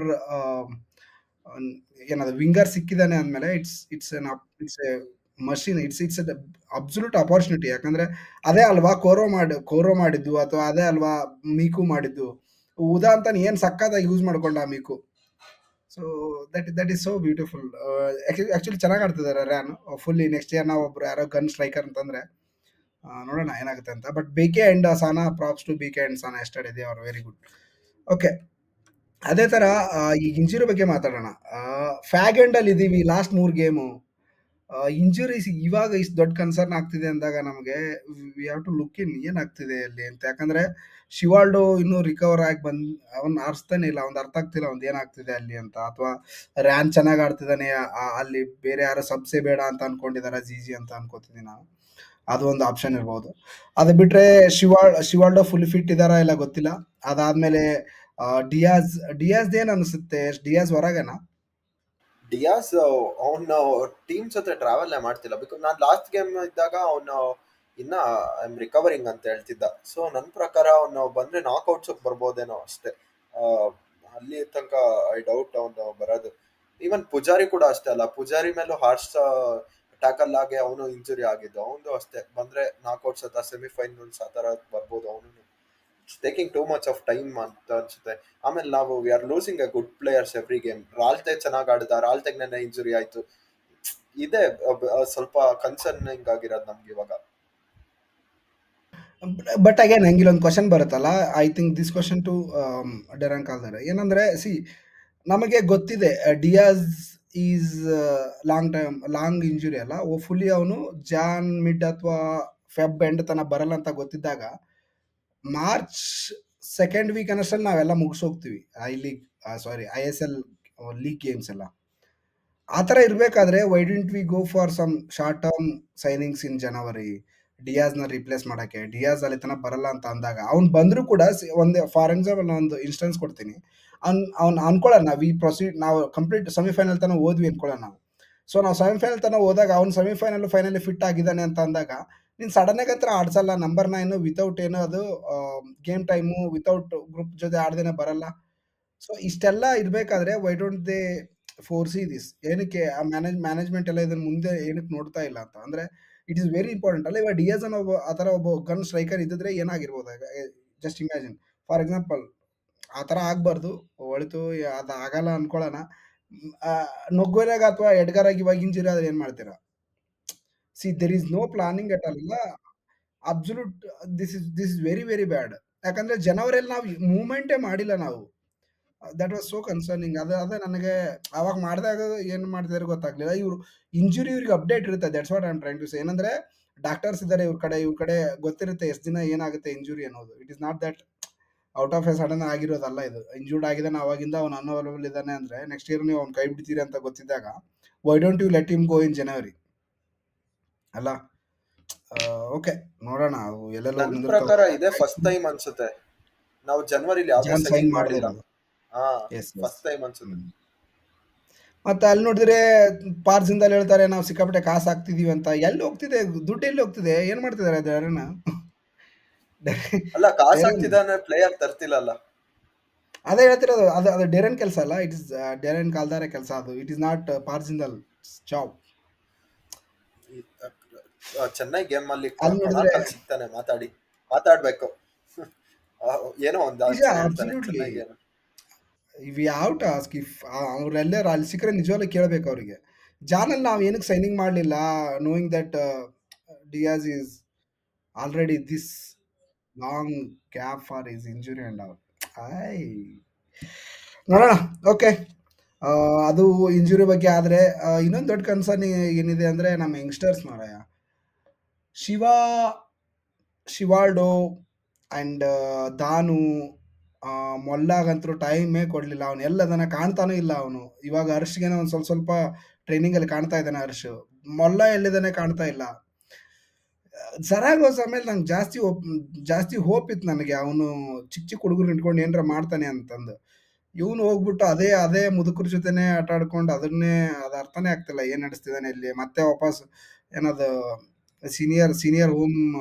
ಏನದು ವಿಂಗರ್ ಸಿಕ್ಕಿದ್ದಾನೆ ಅಂದಮೇಲೆ it's a machine. It's absolute opportunity. ಯಾಕಂದರೆ ಅದೇ ಅಲ್ವಾ ಕೋರೋ ಮಾಡಿದ್ದು, ಅಥವಾ ಅದೇ ಅಲ್ವಾ ಮೀಕು ಮಾಡಿದ್ದು. ಉದಾ ಅಂತ ಏನು ಸಕ್ಕತ್ತಾಗಿ ಯೂಸ್ ಮಾಡ್ಕೊಂಡ ಆ ಮೀಕು. So that is so beautiful. Actually ಚೆನ್ನಾಗಿ ಆಡ್ತಿದ್ದಾರೆ ರ್ಯಾನ್. ಫುಲ್ಲಿ ನೆಕ್ಸ್ಟ್ ಇಯರ್ ನಾವು ಒಬ್ರು ಯಾರೋ ಗನ್ ಸ್ಟ್ರೈಕರ್ ಅಂತಂದರೆ ನೋಡೋಣ ಏನಾಗುತ್ತೆ ಅಂತ. ಬಟ್ ಬಿಕೆ ಆ್ಯಂಡ್ ಸಾನಾ, ಪ್ರಾಪ್ಸ್ ಟು ಬಿಕೆ ಆ್ಯಂಡ್ ಸಾನಾ. Yesterday they are very good. Okay, ಅದೇ ಥರ ಈಗ ಇಂಜುರಿ ಬಗ್ಗೆ ಮಾತಾಡೋಣ. ಫ್ಯಾಗ್ ಎಂಡಲ್ಲಿ ಇದ್ದೀವಿ ಲಾಸ್ಟ್ 3 ಗೇಮು. ಇಂಜುರೀಸ್ ಇವಾಗ ಇಷ್ಟು ದೊಡ್ಡ ಕನ್ಸರ್ನ್ ಆಗ್ತಿದೆ ಅಂದಾಗ ನಮಗೆ we have to look in ಏನಾಗ್ತಿದೆ ಅಲ್ಲಿ ಅಂತ. ಯಾಕಂದರೆ ಶಿವಾಲ್ಡೋ ಇನ್ನೂ ರಿಕವರ್ ಆಗಿ ಅವ್ನು ಆರಿಸ್ತಾನೆ ಇಲ್ಲ. ಅವ್ನು ಅರ್ಥ ಆಗ್ತಿಲ್ಲ ಅವ್ನು ಏನಾಗ್ತಿದೆ ಅಲ್ಲಿ ಅಂತ. ಅಥವಾ ರ್ಯಾನ್ ಚೆನ್ನಾಗಿ ಆಡ್ತಿದ್ದಾನೆ, ಅಲ್ಲಿ ಬೇರೆ ಯಾರೋ ಸಬ್ಸೆ ಬೇಡ ಅಂತ ಅನ್ಕೊಂಡಿದ್ದಾರೆ, ಜಿ ಅಂತ ಅನ್ಕೋತೀನಿ ನಾನು. ಅದು ಒಂದು ಆಪ್ಷನ್ ಇರ್ಬೋದು. ಅದು ಬಿಟ್ಟರೆ ಶಿವಾಲ್ಡೋ ಫುಲ್ ಫಿಟ್ ಇದ್ದಾರಾ ಇಲ್ಲ ಗೊತ್ತಿಲ್ಲ. ಅದಾದಮೇಲೆ ಡಿಯಾಸ್ದೇನು ಅನಿಸುತ್ತೆ? ಡಿಯಾಸ್ ಹೊರಗೇನಾ? ಡಿಯಾಸ್ ಅವನ ಟೀಮ್ ಜೊತೆ ಟ್ರಾವೆಲ್ ಮಾಡ್ತಿಲ್ಲ. ಬಿಕಾಸ್ ನಾನು ಲಾಸ್ಟ್ ಗೇಮ್ ಇದ್ದಾಗ ಅವನು ಇನ್ನ ಐ ಆಮ್ ರಿಕವರಿಂಗ್ ಅಂತ ಹೇಳ್ತಿದ್ದ. ಸೊ ನನ್ನ ಪ್ರಕಾರ ಅವನು ಬಂದ್ರೆ ನಾಕ್ಔಟ್ಸ್ ಬರ್ಬೋದೇನೋ ಅಷ್ಟೇ. ಅಲ್ಲಿ ತನಕ ಐ ಡೌಟ್ ಅವನು ಬರೋದು. ಈವನ್ ಪೂಜಾರಿ ಕೂಡ ಅಷ್ಟೇ ಅಲ್ಲ, ಪೂಜಾರಿ ಮೇಲೂ ಹಾರ್ಸ್ ಟ್ಯಾಕಲ್ ಆಗಿ ಅವನು ಇಂಜುರಿ ಆಗಿದ್ದು. ಅವನು ಅಷ್ಟೇ ಬಂದ್ರೆ ನಾಕ್ಔಟ್ಸ್ ಅಥವಾ ಸೆಮಿಫೈನಲ್ಸ್ ಆ ತರ ಬರ್ಬೋದು. ಅವನು taking too much of time ಅಂತ ಅನ್ಸುತ್ತೆ. ಆಮೇಲೆ ನಾವು we are losing a good players every game. Ralte ಚೆನ್ನಾಗಿ ಆಡಿದ, ರಾಲ್ತೆಗ್ ನೆನ್ನೆ ಇಂಜುರಿ ಆಯ್ತು. ಇದೆ ಸ್ವಲ್ಪ ಕನ್ಸರ್ನಿಂಗ್ ಆಗಿರೋದು ನಮ್ಗೆ ಇವಾಗ. ಬಟ್ ಅಗೇನ್ ನಂಗೆ ಇಲ್ಲೊಂದು ಕ್ವಶನ್ ಬರುತ್ತಲ್ಲ. I think this question to Darren Caldeira. ಏನಂದ್ರೆ ನಮಗೆ ಗೊತ್ತಿದೆ ಡಿಯಾಸ್ ಈಸ್ ಲಾಂಗ್ ಇಂಜುರಿ ಅಲ್ಲ. ಫುಲ್ಲಿ ಅವನು ಜಾನ್ ಮಿಡ್ ಅಥವಾ ಫೆಬ್ ಎಂಡ್ ತನಕ ಬರಲ್ಲ ಅಂತ ಗೊತ್ತಿದ್ದಾಗ ಮಾರ್ಚ್ ಸೆಕೆಂಡ್ ವೀಕ್ ಅನ್ನಷ್ಟಲ್ಲಿ ನಾವೆಲ್ಲ ಮುಗಿಸೋಗ್ತೀವಿ ISL ಲೀಗ್ ಗೇಮ್ಸ್ ಎಲ್ಲ. ಆ ಥರ ಇರಬೇಕಾದ್ರೆ why didn't we go for some short term signings in January, ಡಿಯಾಸ್ನ ರಿಪ್ಲೇಸ್ ಮಾಡಕ್ಕೆ. ಡಿಯಾಸ್ ಅಲ್ಲಿ ತನಕ ಬರಲ್ಲ ಅಂತ ಅಂದಾಗ ಅವ್ನು ಬಂದರೂ ಕೂಡ ಒಂದು ಫಾರ್ ಎಕ್ಸಾಂಪಲ್ ನಾನು ಒಂದು ಇನ್ಸ್ಟೆನ್ಸ್ ಕೊಡ್ತೀನಿ. ಅವ್ನು ಅನ್ಕೊಳ್ಳೋಣ ವಿ ಪ್ರೊಸೀಡ್, ನಾವು ಕಂಪ್ಲೀಟ್ ಸೆಮಿಫೈನಲ್ ತನಕ ಹೋದ್ವಿ ಅನ್ಕೊಳ್ಳೋಣ ನಾವು. ಸೊ ನಾವು ಸೆಮಿಫೈನಲ್ ತನಕ ಹೋದಾಗ ಅವ್ನು ಸೆಮಿಫೈನಲ್ ಫೈನಲಿ ಫಿಟ್ ಆಗಿದ್ದಾನೆ ಅಂತ ಅಂದಾಗ ನೀನು ಸಡನ್ನಾಗಿ ಹತ್ರ ಆಡ್ಸಲ್ಲ. ನಂಬರ್ 9 ವಿತೌಟ್ ಏನು ಅದು ಗೇಮ್ ಟೈಮು ವಿತೌಟ್ ಗ್ರೂಪ್ ಜೊತೆ ಆಡ್ದೇನೆ ಬರಲ್ಲ. ಸೊ ಇಷ್ಟೆಲ್ಲ ಇರಬೇಕಾದ್ರೆ ವೈ ಡೋಂಟ್ ದೇ ಫೋರ್ಸಿ ದಿಸ್? ಏನಕ್ಕೆ ಆ ಮ್ಯಾನೇಜ್ಮೆಂಟ್ ಎಲ್ಲ ಇದನ್ನ ಮುಂದೆ ಏನಕ್ಕೆ ನೋಡ್ತಾ ಇಲ್ಲ ಅಂತ ಅಂದ್ರೆ ಇಟ್ ಇಸ್ ವೆರಿ ಇಂಪಾರ್ಟೆಂಟ್ ಅಲ್ಲ. ಇವಾಗ ಡಿಯಾಸ್ ಅನ್ನೋ ಆ ಥರ ಒಬ್ಬ ಗನ್ ಸ್ಟ್ರೈಕರ್ ಇದ್ದಿದ್ರೆ ಏನಾಗಿರ್ಬೋದು? ಜಸ್ಟ್ ಇಮ್ಯಾಜಿನ್ ಫಾರ್ ಎಕ್ಸಾಂಪಲ್ ಆ ಥರ ಆಗ್ಬಾರ್ದು. ಒಳಿತು ಅದು ಆಗಲ್ಲ ಅನ್ಕೊಳ್ಳೋಣ. ನೊಗ್ಗೊರೆಗ ಅಥವಾ ಎಡ್ಗಾರಾಗಿ ಇವಾಗ ಇಂಜುರಿ ಆದ್ರೆ ಏನು ಮಾಡ್ತೀರಾ? See there is no planning at all. Absolute this is very very bad. ಯಾಕಂದ್ರೆ ಜನವರಿಯಲ್ಲಿ ನಾವು ಮೂವ್ಮೆಂಟೇ ಮಾಡಿಲ್ಲ ನಾವು. That was so concerning. ಅದೇ ನನಗೆ ಅವಾಗ ಮಾಡಿದಾಗ ಏನು ಮಾಡ್ತಿದಾರೆ ಗೊತ್ತಾಗ್ಲಿಲ್ಲ. ಇಂಜುರಿ ಇವ್ರಿಗೆ ಅಪ್ಡೇಟ್ ಇರುತ್ತೆ. That's what I am trying to say. ಏನಂದ್ರೆ ಡಾಕ್ಟರ್ಸ್ ಇದ್ದಾರೆ ಇವ್ರ ಕಡೆ ಗೊತ್ತಿರುತ್ತೆ ಎಷ್ಟು ದಿನ ಏನಾಗುತ್ತೆ ಇಂಜುರಿ ಅನ್ನೋದು. It is not that out of a sudden ಆಗಿರೋದಲ್ಲ ಇದು. ಇಂಜೂರ್ಡ್ ಆಗಿದ್ದಾನೆ ಅವಾಗಿಂದ ಅವ್ನು ಅನ್ಅವೈಲಬಲ್ ಇದ್ದಾನೆ ಅಂದ್ರೆ ನೆಕ್ಸ್ಟ್ ಇಯರ್ ನೀವು ಅವ್ನು ಕೈ ಬಿಡ್ತೀರಿ ಅಂತ ಗೊತ್ತಿದ್ದಾಗ why don't you let him go in January ಅಲ್ಲ? ಓಕೆ, ನೋಡೋಣ ಅವು ಎಲ್ಲೆಲ್ಲ ನನ್ನ ಪ್ರಕಾರ ಇದೇ ಫಸ್ಟ್ ಟೈಮ್ ಅನ್ಸುತ್ತೆ ನಾವು ಜನವರಿಲಿ ಯಾವ್ದೇ ಜಾನ್ ಸೈನ್ ಸೈನ್ ಮಾಡಿಲ್ಲ. ಮಾಡಿರೋದು. ಹಾ ಎಸ್ ಫಸ್ಟ್ ಟೈಮ್ ಅನ್ಸುತ್ತೆ. ಮತ್ತೆ ಅಲ್ಲಿ ನೋಡಿದ್ರೆ ಪಾರ್ಸಿಂದಲ್ಲಿ ಹೇಳ್ತಾರೆ ನಾವು ಸಿಕ್ಕಾಪಟ್ಟೆ ಕಾಸು ಹಾಕ್ತಿದೀವಿ ಅಂತ. ಎಲ್ಲಿ ಹೋಗ್ತಿದೆ ದುಡ್ಡು? ಎಲ್ಲಿ ಹೋಗ್ತಿದೆ? ಏನ್ ಮಾಡ್ತಿದ್ದಾರೆ ಅದನ್ನ? ಅಲ್ಲ ಕಾಸು ಹಾಕ್ತಿದ್ದಾನೆ ಪ್ಲೇಯರ್ ತರ್ತಿಲ್ಲಲ್ಲ. ಅದೇ ಹೇಳ್ತಿರೋದು. ಅದು ಡೆರನ್ ಕೆಲಸ ಅಲ್ಲ. ಇಟ್ ಇಸ್ ಡೆರನ್ ಕಾಲ್ದಾರೆ ಕೆಲಸ ಅದು. It is not personal job. Chennai game ಅಲ್ಲಿ ಅಲ್ಲಿ ನೋಡಿದ್ರೆ ಸಿಗ್ತಾನೆ ಮಾತಾಡ್ಬೇಕು. ಏನೋ ಒಂದು absolutely we have to ask if ಅವರೆಲ್ಲರೂ ಅಲ್ಲಿ ಸಿಕ್ಕರೆ ನಿಜವಾಗ್ಲೂ ಕೇಳಬೇಕು ಅವರಿಗೆ. ಜಾನಲ್ಲಿ ನಾವು ಏನಕ್ಕೆ ಸೈನಿಂಗ್ ಮಾಡಲಿಲ್ಲ knowing that Dias is already this long gap for is injury and all. I ನೋಡೋಣ. ಓಕೆ, ಅದು ಇಂಜುರಿ ಬಗ್ಗೆ ಆದರೆ ಇನ್ನೊಂದು ದೊಡ್ಡ ಕನ್ಸರ್ನ್ ಏನಿದೆ ಅಂದರೆ ನಮ್ಮ ಯಂಗ್ಸ್ಟರ್ಸ್ ಮಾರಾಯ. ಶಿವಾಲ್ಡೋ ಆ್ಯಂಡ್ ದಾನು ಮೊಲ್ಲಾಗಂತೂ ಟೈಮೇ ಕೊಡಲಿಲ್ಲ. ಅವನು ಎಲ್ಲದನ್ನ ಕಾಣ್ತಾನೂ ಇಲ್ಲ. ಅವನು ಇವಾಗ ಹರ್ಷ್ಗೆ ಒಂದು ಸ್ವಲ್ಪ ಟ್ರೈನಿಂಗಲ್ಲಿ ಕಾಣ್ತಾ ಇದ್ದಾನೆ. ಹರ್ಷ್ ಮೊಲ್ಲ ಎಲ್ಲಿದ್ದಾನೆ ಕಾಣ್ತಾ ಇಲ್ಲ. ಜರಾಗೋಸ್ ಆಮೇಲೆ ನಂಗೆ ಜಾಸ್ತಿ ಹೋಪ್ ಇತ್ತು ನನಗೆ. ಅವನು ಚಿಕ್ಕ ಹುಡುಗರು ಇಟ್ಕೊಂಡು ಏನಾರ ಮಾಡ್ತಾನೆ ಅಂತಂದು. ಇವನು ಹೋಗ್ಬಿಟ್ಟು ಅದೇ ಮುದುಕರ ಜೊತೆನೆ ಆಟ ಆಡ್ಕೊಂಡು ಅದು ಅರ್ಥನೇ ಆಗ್ತಿಲ್ಲ ಏನು ನಡೆಸ್ತಿದ್ದಾನೆ ಇಲ್ಲಿ. ಮತ್ತೆ ವಾಪಸ್ ಏನದು ಸೀನಿಯರ್ ಹೋಮ್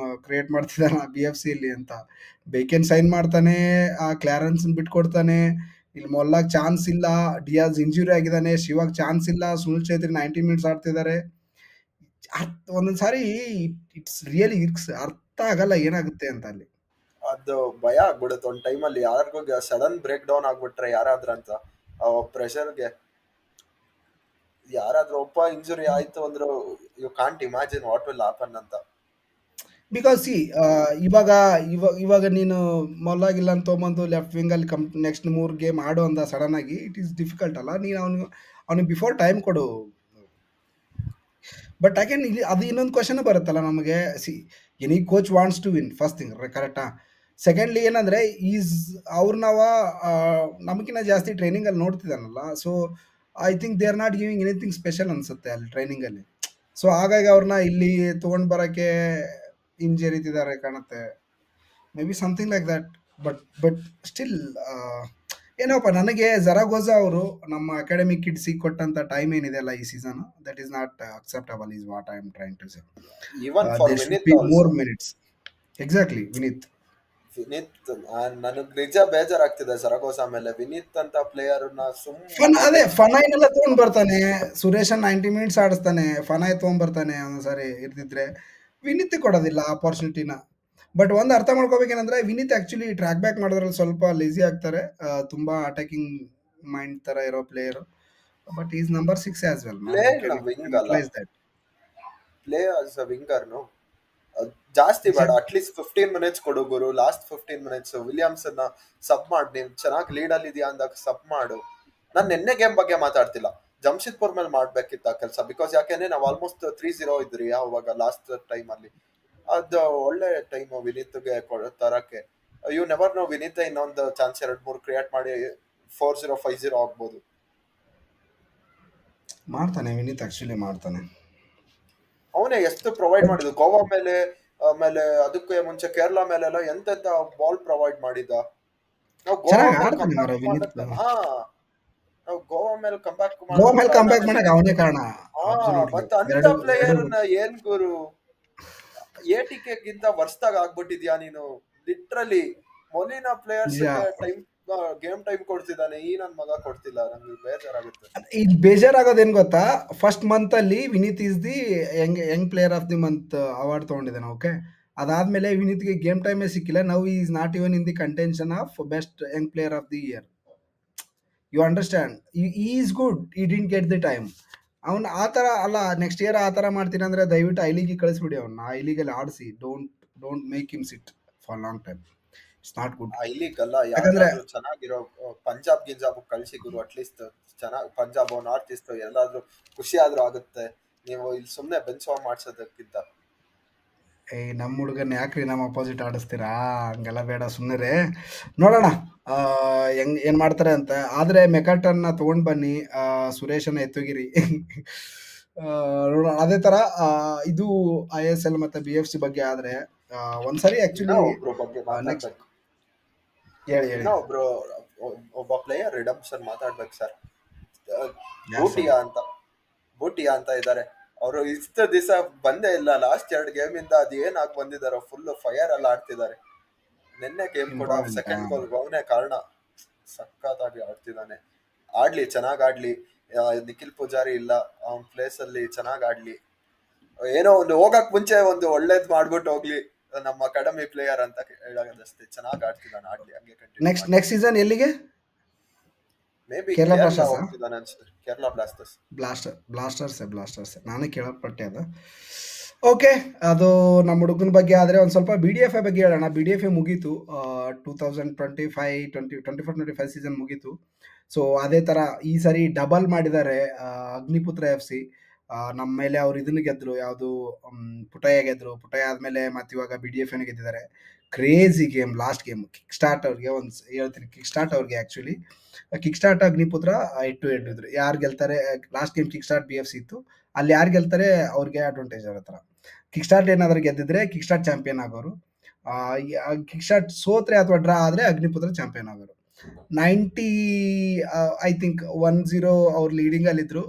ಕ್ರಿಯೇಟ್ ಮಾಡ್ತಿದ್ದಾನೆ BFC ಇಲ್ಲಿ ಅಂತ. ಬೇಕೇನ್ ಸೈನ್ ಮಾಡ್ತಾನೆ, ಆ ಕ್ಲಾರೆನ್ಸ್ ಬಿಟ್ಕೊಡ್ತಾನೆ. ಇಲ್ಲಿ ಮೊಲ್ಲಾಗ್ ಚಾನ್ಸ್ ಇಲ್ಲ. ಡಿಯಾಸ್ ಇಂಜುರಿ ಆಗಿದ್ದಾನೆ. ಶಿವಾಗ್ ಚಾನ್ಸ್ ಇಲ್ಲ. ಸುನಿಲ್ ಛೇತ್ರಿ 90 ಮಿನಿಟ್ಸ್ ಆಡ್ತಿದ್ದಾರೆ. ಒಂದೊಂದ್ಸಾರಿ ಇಟ್ಸ್ ರಿಯಲಿ ಅರ್ಥ ಆಗಲ್ಲ ಏನಾಗುತ್ತೆ ಅಂತ ಅಲ್ಲಿ. ಅದು ಭಯ ಆಗ್ಬಿಡುತ್ತೆ ಒಂದ್ ಟೈಮಲ್ಲಿ. ಯಾರಿಗೂ ಸಡನ್ ಬ್ರೇಕ್ ಡೌನ್ ಆಗ್ಬಿಟ್ರೆ ಯಾರಾದ್ರೂ ಅಂತ ಪ್ರೆಷರ್ಗೆ ಯಾರಾದ್ರೂ ಒಬ್ಬ ಇಂಜುರಿ ಆಯ್ತು ಅಂದ್ರು you can't imagine what will happen ಅಂತ. ಬಿಕಾಸ್ ಇವಾಗ ನೀನು ಮೊಲ್ಲಾಗಿಲ್ಲ ಅಂತ ತೊಗೊಂಬಂದು ಲೆಫ್ಟ್ ವಿಂಗಲ್ಲಿ ನೆಕ್ಸ್ಟ್ 3 ಗೇಮ್ ಆಡೋ ಅಂದ ಸಡನ್ ಆಗಿ ಇಟ್ ಈಸ್ ಡಿಫಿಕಲ್ಟ್ ಅಲ್ಲ. ನೀನು ಅವನಿಗೆ ಬಿಫೋರ್ ಟೈಮ್ ಕೊಡು. ಬಟ್ ಅಗೇನ್ ಇಲ್ಲಿ ಅದು ಇನ್ನೊಂದು ಕ್ವಶನ್ ಬರುತ್ತಲ್ಲ ನಮಗೆ. Any coach wants to win, first thing, ಕರೆಕ್ಟಾ? ಸೆಕೆಂಡ್ಲಿ ಏನಂದ್ರೆ ನಾವು ನಮಗಿನ್ನ ಜಾಸ್ತಿ ಟ್ರೈನಿಂಗಲ್ಲಿ ನೋಡ್ತಿದ್ದಾನಲ್ಲ. So I think they are not giving anything special ಅನ್ಸುತ್ತೆ ಅಲ್ಲಿ ಟ್ರೈನಿಂಗಲ್ಲಿ. ಸೊ ಹಾಗಾಗಿ ಅವ್ರನ್ನ ಇಲ್ಲಿ ತೊಗೊಂಡು ಬರೋಕ್ಕೆ ಹಿಂಜರಿತಿದ್ದಾರೆ ಕಾಣುತ್ತೆ. Maybe something like that. But still ಏನೋಪ್ಪ, ನನಗೆ ಜರಾಗೋಜಾ ಅವರು ನಮ್ಮ ಅಕಾಡೆಮಿ ಕಿಡ್ಸಿಗೆ ಕೊಟ್ಟಂತ ಟೈಮ್ ಏನಿದೆ ಅಲ್ಲ ಈ season, that is not acceptable is what I am trying to say. Even for there should Vineeth be also. More minutes. Exactly, Vineeth ನನಗ್ ನಿಜ ಬೇಜಾರಾಗ್ತಿದೆ ಜರಾಗೋಸಾ ಮೇಲೆ. ವಿನೀತ್ ಅಂತ ಪ್ಲೇಯರ್ ಅದೇ ಫನಾಯ್ ಎಲ್ಲ ತಗೊಂಡ್ ಬರ್ತಾನೆ. ಸುರೇಶನ್ 90 ಮಿನಿಟ್ಸ್ ಆಡಿಸ್ತಾನೆ. ಫನಾಯ್ ತಗೊಂಡ್ ಬರ್ತಾನೆ ಒಂದ್ಸಾರಿ. ಇರ್ದಿದ್ರೆ ವಿನೀತ್ ಕೊಡೋದಿಲ್ಲ ಆಪರ್ಚುನಿಟಿನ. ಬಟ್ ಒಂದು ಅರ್ಥ ಮಾಡ್ಕೋಬೇಕೇನಂದ್ರೆ ವಿನೀತ್ ಆಕ್ಚುಲಿ ಟ್ರ್ಯಾಕ್ ಬ್ಯಾಕ್ ಮಾಡೋದ್ರಲ್ಲಿ ಸ್ವಲ್ಪ ಲೇಸಿ ಆಗ್ತಾರೆ. ತುಂಬಾ ಅಟ್ಯಾಕಿಂಗ್ ಮೈಂಡ್ ತರ ಇರೋ player. But is number 6 as well. Wing ಅಲ್ಲ, ಪ್ಲೇ ಆಸ್ ಅ ವಿಂಗರ್ನು ಜಾಸ್ತಿ ಬೇಡ. ಅಟ್ಲೀಸ್ಟ್ 15 ಮಿನಿಟ್ಸ್ ಕೊಡು ಗುರು. ಲಾಸ್ಟ್ 15 ಮಿನಿಟ್ಸ್ ವಿಲಿಯಮ್ಸನ್ ಸಬ್ ಮಾಡಿ. ನೀನ್ ಚೆನ್ನಾಗಿ ಲೀಡ್ ಅಲ್ಲಿ ಇದೆಯಾ ಅಂದಾಗ ಸಬ್ ಮಾಡು. ನಾನು ನಿನ್ನೆ ಗೇಮ್ ಬಗ್ಗೆ ಮಾತಾಡ್ತಿಲ್ಲ, ಜಮ್ಶೆಡ್ಪುರ್ ಮೇಲೆ ಮಾಡ್ಬೇಕಿತ್ತ ಕೆಲಸ. ಬಿಕಾಸ್ ಯಾಕೆಂದ್ರೆ ನಾವು ಆಲ್ಮೋಸ್ಟ್ 3-0 ಇದ್ರಿ ಅವಾಗ ಲಾಸ್ಟ್ ಟೈಮ್ ಅಲ್ಲಿ. ಅದು ಒಳ್ಳೆ ಟೈಮ್ ವಿನೀತ್ಗೆ ತರಕ್ಕೆ. ಯು ನೆವರ್ ನೋ, ವಿನೀತ್ ಇನ್ನೊಂದು ಚಾನ್ಸ್ 2-3 ಕ್ರಿಯೇಟ್ ಮಾಡಿ 4-0 5-0 ಆಗ್ಬೋದು. ಮಾಡ್ತಾನೆ ವಿನೀತ್, ಆಕ್ಚುಲಿ ಮಾಡ್ತಾನೆ. ಅವನೇ ಎಷ್ಟು ಪ್ರೊವೈಡ್ ಮಾಡಿದ್ರು ಗೋವಾ ಮೇಲೆ. ಆಮೇಲೆ ಅದಕ್ಕೆ ಮುಂಚೆ ಕೇರಳ ಮೇಲೆಲ್ಲ ಎಂತೆಂತ ಬಾಲ್ ಪ್ರೊವೈಡ್ ಮಾಡಿದ್ದ. ನಾವು ಗೋವಾ ಚೆನ್ನಾಗಿ ಮೇಲೆ ಆಡ್ತಾನೆ ಕಂಬ್ಯಾಕ್ ಮರ ವಿನೀತ್. ಮಾಡಕ್ ನಾವು ಗೋವಾ ಮೇಲೆ ಕಂಬ್ಯಾಕ್ ಗೋವಾ ಮಾಡೋದಕ್ ಮೇಲೆ ಕಂಬ್ಯಾಕ್ ಕಾರಣನೇ ಮಾಡಕ್ ಅವನೇ ಕಾರಣ. ಹಾ. ಅಬ್ಸಲ್ಯೂಟ್ಲಿ ಮತ್ತ ಅಂತ ಎರಡು ಎರಡು ಪ್ಲೇಯರ್ ಏನ್ ಗುರು ATK ಗಿಂತ ವರ್ಸ್ತಾಗ ಆಗ್ಬಿಟ್ಟಿದ್ಯಾ ನೀನು. ಲಿಟ್ರಲಿ ಮೊಲಿನಾ ಪ್ಲೇಯರ್ಸ್ ನಿಜ. ಗೆ ಗೇಮ್ ಟೈಮ್ ಕೊಡ್ತಿದ್ದಾನೆ, ಈ ನನ್ ಮಗ ಕೊಡ್ತಿಲ್ಲ. ನಂಗೆ ಬೇಜಾರಾಗುತ್ತೆ. ಈಗ ಬೇಜಾರಾಗೋದೇನು ಗೊತ್ತಾ, ಫಸ್ಟ್ ಮಂತ್ ಅಲ್ಲಿ Vineeth is the young player of the month award ತಗೊಂಡಿದ್ದಾನೆ. ಓಕೆ, ಅದಾದ್ಮೇಲೆ ವಿನೀತ್ಗೆ ಗೇಮ್ ಟೈಮೇ ಸಿಕ್ಕಿಲ್ಲ. Now is not even in the contention of best young player of the year. You understand, is good, he didn't get the time. ಅವ್ನು ಆ ಥರ ಅಲ್ಲ, ನೆಕ್ಸ್ಟ್ ಇಯರ್ ಆ ಥರ ಮಾಡ್ತೀನಿ ಅಂದರೆ ದಯವಿಟ್ಟು ಐ ಲೀಗಿಗೆ ಕಳಿಸ್ಬಿಡಿ ಅವ್ನ. ಐ ಲೀಗಲ್ಲಿ ಆಡಿಸಿ. Don't make him sit for long time. It's not good. ಇಲ್ಲಿಗಲ್ಲ, ಯಾಕಂದ್ರೆ ಯಾವ್ದಾದ್ರು ಚೆನ್ನಾಗಿರೋ ಪಂಜಾಬ್ ಗಿಂಜಾಬ್ ಕಳ್ಸಿ ಗುರು. ಅಟ್ಲೀಸ್ಟ್ ಚೆನ್ನಾಗಿ ಪಂಜಾಬ್ ನಾರ್ತ್ ಈಸ್ಟ್ ಎಲ್ಲಾದ್ರೂ ಖುಷಿ ಆದ್ರೂ ಆಗುತ್ತೆ. ನೀವು ಇಲ್ಲಿ ಸುಮ್ನೆ ಬೆಂಚ್ ಮಾಡ್ಸೋದಕ್ಕಿಂತ. ನಮ್ಮ ಹುಡುಗನ ಯಾಕ್ರಿ ನಮ್ಮ ಅಪೋಸಿಟ್ ಆಡಿಸ್ತೀರಾ? ಹಂಗೆಲ್ಲ ಬೇಡ, ಸುಮ್ಮನೆ ನೋಡೋಣ ಏನು ಮಾಡ್ತಾರೆ ಅಂತ. ಆದರೆ ಮೆಕಾಟನ್ನ ತೊಗೊಂಡು ಬನ್ನಿ, ಸುರೇಶನ ಎತ್ತುಗಿರಿ. ನೋಡೋಣ. ಅದೇ ಥರ ಇದು ISL ಮತ್ತು BFC ಬಗ್ಗೆ ಆದರೆ ಒಂದ್ಸರಿ ಆ್ಯಕ್ಚುಲಿ ಒಬ್ರು ಬಗ್ಗೆ ನೆಕ್ಸ್ಟ್ ಮಾತಾಡ್ಬೇಕು. ಹೇಳಿ. ಒಬ್ರು ಒಬ್ಬ ಪ್ಲೇಯರ್ ರಿಡಂಪ್ಷನ್ ಮಾತಾಡ್ಬೇಕು ಸರ್. ಯಾರು ಬೂಟಿಯಾ ಅಂತ ಇದ್ದಾರೆ. ಅವರು ಇಷ್ಟು ದಿವಸ ಬಂದೇ ಇಲ್ಲ. ಲಾಸ್ಟ್ 2 ಗೇಮ್ ಇಂದ ಅದ್ ಏನಾಗ್ ಬಂದಿದಾರೋ, ಫುಲ್ ಫೈರ್ ಎಲ್ಲ ಆಡ್ತಿದ್ದಾರೆ. ನಿನ್ನೆ ಗೇಮ್ ಕೂಡ ಸೆಕೆಂಡ್ ಗೋಲ್ ಅವನೇ ಕಾರಣ. ಸಖತ್ತಾಗಿ ಆಡ್ತಿದ್ದಾನೆ. ಆಡ್ಲಿ, ಚೆನ್ನಾಗ್ ಆಡ್ಲಿ. ನಿಖಿಲ್ ಪೂಜಾರಿ ಇಲ್ಲ ಅವನ್ ಪ್ಲೇಸ್ ಅಲ್ಲಿ, ಚೆನ್ನಾಗ್ ಆಡ್ಲಿ. ಏನೋ ಒಂದು ಹೋಗಕ್ ಮುಂಚೆ ಒಂದು ಒಳ್ಳೇದ್ ಮಾಡ್ಬಿಟ್ಟು ಹೋಗ್ಲಿ, ನಮ್ಮ ಅಕಾಡೆಮಿ ಪ್ಲೇಯರ್ ಅಂತ ಹೇಳೋದಷ್ಟೇ. ಚೆನ್ನಾಗ್ ಆಡ್ತಿದ್ದಾನೆ, ಆಡ್ಲಿ, ಹಂಗೆ ಕಂಟಿನ್ಯೂ. ನೆಕ್ಸ್ಟ್ ಸೀಸನ್ ಎಲ್ಲಿಗೆ? May be Kerala Kerala blasters. ಹೋಗ್ತಿದ್ದಾನೆ ಅನ್ಸುತ್ತೆ. ಕೇರಳ ಬ್ಲಾಸ್ಟರ್ಸ್. ಬ್ಲಾಸ್ಟರ್ಸ್ ನಾನೇ ಕೇಳಲ್ಪಟ್ಟೆ ಅದು. ಓಕೆ, ಅದು ನಮ್ಮ ಹುಡುಗನ ಬಗ್ಗೆ. ಆದರೆ ಒಂದು ಸ್ವಲ್ಪ BDFA ಬಗ್ಗೆ ಹೇಳೋಣ. BDFA ಮುಗೀತು, 2024-25 ಸೀಸನ್ ಮುಗೀತು. ಸೊ ಅದೇ ಥರ ಈ ಸರಿ ಡಬಲ್ ಮಾಡಿದ್ದಾರೆ ಅಗ್ನಿಪುತ್ರ FC. ನಮ್ಮ ಮೇಲೆ ಅವ್ರು ಇದನ್ನು ಗೆದ್ದರು, ಯಾವುದು ಪುಟಯ ಗೆದ್ದರು. ಪುಟಯ ಆದಮೇಲೆ ಮತ್ತು ಇವಾಗ BDFA ಗೆದ್ದಿದ್ದಾರೆ. Crazy game. Last game kick start ಅವ್ರಿಗೆ ಒಂದು ಹೇಳ್ತೀನಿ. ಕಿಕ್ ಸ್ಟಾರ್ಟ್ ಅವ್ರಿಗೆ ಆ್ಯಕ್ಚುಲಿ ಕಿಕ್ ಸ್ಟಾರ್ಟ್ ಅಗ್ನಿಪುತ್ರ 8-8 ಇದ್ರು. ಯಾರು ಗೆಲ್ತಾರೆ, last game kick start BFC ಇತ್ತು. ಅಲ್ಲಿ ಯಾರು ಗೆಲ್ತಾರೆ ಅವ್ರಿಗೆ ಅಡ್ವಾಂಟೇಜ್ ಇರೋ ಥರ. ಕಿಕ್ ಸ್ಟಾರ್ಟ್ ಏನಾದರೂ ಗೆದ್ದಿದ್ರೆ ಕಿಕ್ ಸ್ಟಾರ್ಟ್ ಚಾಂಪಿಯನ್ ಆಗೋರು. ಕಿಕ್ ಸ್ಟಾರ್ಟ್ ಸೋತ್ರೆ ಅಥವಾ ಡ್ರಾ ಆದರೆ ಅಗ್ನಿಪುತ್ರ ಚಾಂಪಿಯನ್ ಆಗೋರು. 90 ಐ ಥಿಂಕ್ 1-0 ಅವ್ರು ಲೀಡಿಂಗಲ್ಲಿದ್ದರು.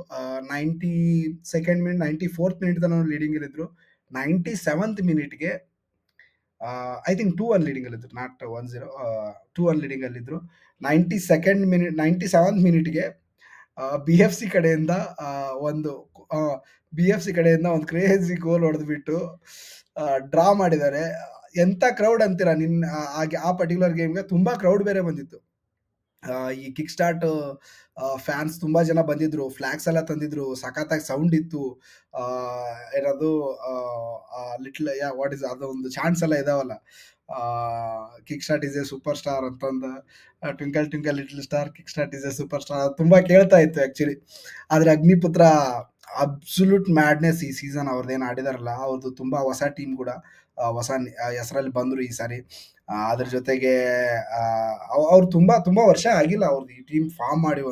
92nd ಮಿನಿಟ್ 94th ಮಿನಿಟ್ ತನಕ ಲೀಡಿಂಗಲ್ಲಿದ್ದರು. 97th ಮಿನಿಟ್ಗೆ ಐ ಥಿಂಕ್ 2-1 ಲೀಡಿಂಗಲ್ಲಿದ್ದರು, ನಾಟ್ 1-0, 2-1 ಲೀಡಿಂಗಲ್ಲಿದ್ದರು. 97th ಮಿನಿಟ್ಗೆ BFC ಕಡೆಯಿಂದ ಒಂದು ಕ್ರೇಜಿ ಗೋಲ್ ಹೊಡೆದ್ಬಿಟ್ಟು ಡ್ರಾ ಮಾಡಿದ್ದಾರೆ. ಎಂಥ ಕ್ರೌಡ್ ಅಂತೀರಾ ಆ ಪರ್ಟಿಕ್ಯುಲರ್ ಗೇಮ್ಗೆ. ತುಂಬ ಕ್ರೌಡ್ ಬೇರೆ ಬಂದಿತ್ತು. ಈ ಕಿಕ್ ಸ್ಟಾರ್ಟ್ ಫ್ಯಾನ್ಸ್ ತುಂಬ ಜನ ಬಂದಿದ್ರು, ಫ್ಲಾಗ್ಸ್ ಎಲ್ಲ ತಂದಿದ್ರು, ಸಖತ್ತಾಗಿ ಸೌಂಡ್ ಇತ್ತು. ಏನದು ಲಿಟ್ಲ್ ವಾಟ್ ಇಸ್ ಅದು ಒಂದು ಚಾನ್ಸ್ ಎಲ್ಲ ಇದಾವಲ್ಲ, Kickstart is a super star ಅಂತಂದು, twinkle twinkle little star, Kickstart is a super star, ಅದು ತುಂಬ ಕೇಳ್ತಾ ಇತ್ತು ಆ್ಯಕ್ಚುಲಿ. ಆದರೆ ಅಗ್ನಿಪುತ್ರ ಅಬ್ಸಲ್ಯೂಟ್ ಮ್ಯಾಡ್ನೆಸ್ ಈ ಸೀಸನ್. ಅವ್ರದ್ದೇನು ಆಡಿದಾರಲ್ಲ, ಅವ್ರದ್ದು ತುಂಬ ಹೊಸ ಟೀಮ್ ಕೂಡ, ಹೊಸ ಹೆಸರಲ್ಲಿ ಬಂದರು ಈ ಸಾರಿ. ಅದ್ರ ಜೊತೆಗೆ ಅವ್ರು ತುಂಬ ವರ್ಷ ಆಗಿಲ್ಲ ಅವ್ರದ್ದು ಈ ಟೀಮ್ ಫಾರ್ಮ್ ಮಾಡಿ.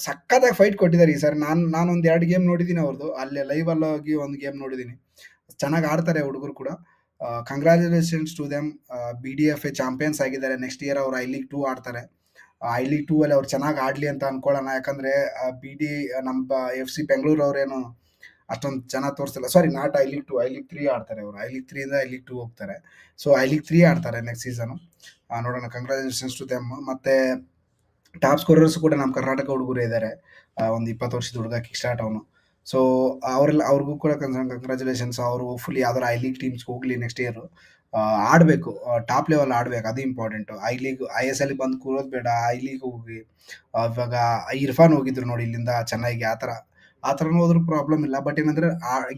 ಸಖತ್ತಾಗಿ ಫೈಟ್ ಕೊಟ್ಟಿದ್ದಾರೆ ಈ ಸಾರಿ. ನಾನೊಂದು 2 ಗೇಮ್ ನೋಡಿದ್ದೀನಿ ಅವ್ರದ್ದು, ಅಲ್ಲೇ ಲೈವಲ್ಲಿ ಹೋಗಿ ಒಂದು ಗೇಮ್ ನೋಡಿದ್ದೀನಿ. ಚೆನ್ನಾಗಿ ಆಡ್ತಾರೆ ಹುಡುಗರು ಕೂಡ. Congratulations to them. BDFA champions ಆಗಿದ್ದಾರೆ. ನೆಕ್ಸ್ಟ್ ಇಯರ್ ಅವ್ರು I-League 2 ಆಡ್ತಾರೆ. I-League 2 ಅಲ್ಲಿ ಅವ್ರು ಚೆನ್ನಾಗಿ ಆಡಲಿ ಅಂತ ಅಂದ್ಕೊಳ್ಳೋಣ. ಯಾಕಂದರೆ ನಮ್ಮ FC ಬೆಂಗಳೂರು ಅವರೇನು ಅಷ್ಟೊಂದು ಚೆನ್ನಾಗಿ ತೋರಿಸ್ತಿಲ್ಲ. ಸಾರಿ, ನಾಟ್ I-League 2, I-League 3 ಆಡ್ತಾರೆ ಅವರು. I-League 3ಯಿಂದ I-League 2 ಹೋಗ್ತಾರೆ. ಸೊ I-League 3 ಆಡ್ತಾರೆ ನೆಕ್ಸ್ಟ್ ಸೀಸನು. ನೋಡೋಣ. Congratulations to them. ಮತ್ತು ಟಾಪ್ ಸ್ಕೋರರ್ಸ್ ಕೂಡ ನಮ್ಮ ಕರ್ನಾಟಕ ಹುಡುಗರು ಇದ್ದಾರೆ. ಒಂದು 20 ವರ್ಷದ ಹುಡುಗ ಕಿಕ್ ಸ್ಟಾರ್ಟ್ ಅವನು. ಸೊ ಅವ್ರಿಗೂ ಕೂಡ ಕಂಗ್ರ್ಯಾಚುಲೇಷನ್ಸ್. ಅವರು ಫುಲ್ ಯಾವ್ದಾರು I-League ಟೀಮ್ಸ್ಗೆ ಹೋಗಲಿ ನೆಕ್ಸ್ಟ್ ಇಯರು. ಆಡಬೇಕು, ಟಾಪ್ ಲೆವೆಲ್ ಆಡಬೇಕು, ಅದು ಇಂಪಾರ್ಟೆಂಟು. ISL ಬಂದು ಕೂರೋದು ಬೇಡ, I-League ಹೋಗಿ. ಇವಾಗ ಇರ್ಫಾನ್ ಹೋಗಿದ್ರು ನೋಡಿ ಇಲ್ಲಿಂದ ಚೆನ್ನೈಗೆ. ಆ ಥರನೂ ಹೋದ್ರೂ ಪ್ರಾಬ್ಲಮ್ ಇಲ್ಲ. ಬಟ್ ಏನಂದರೆ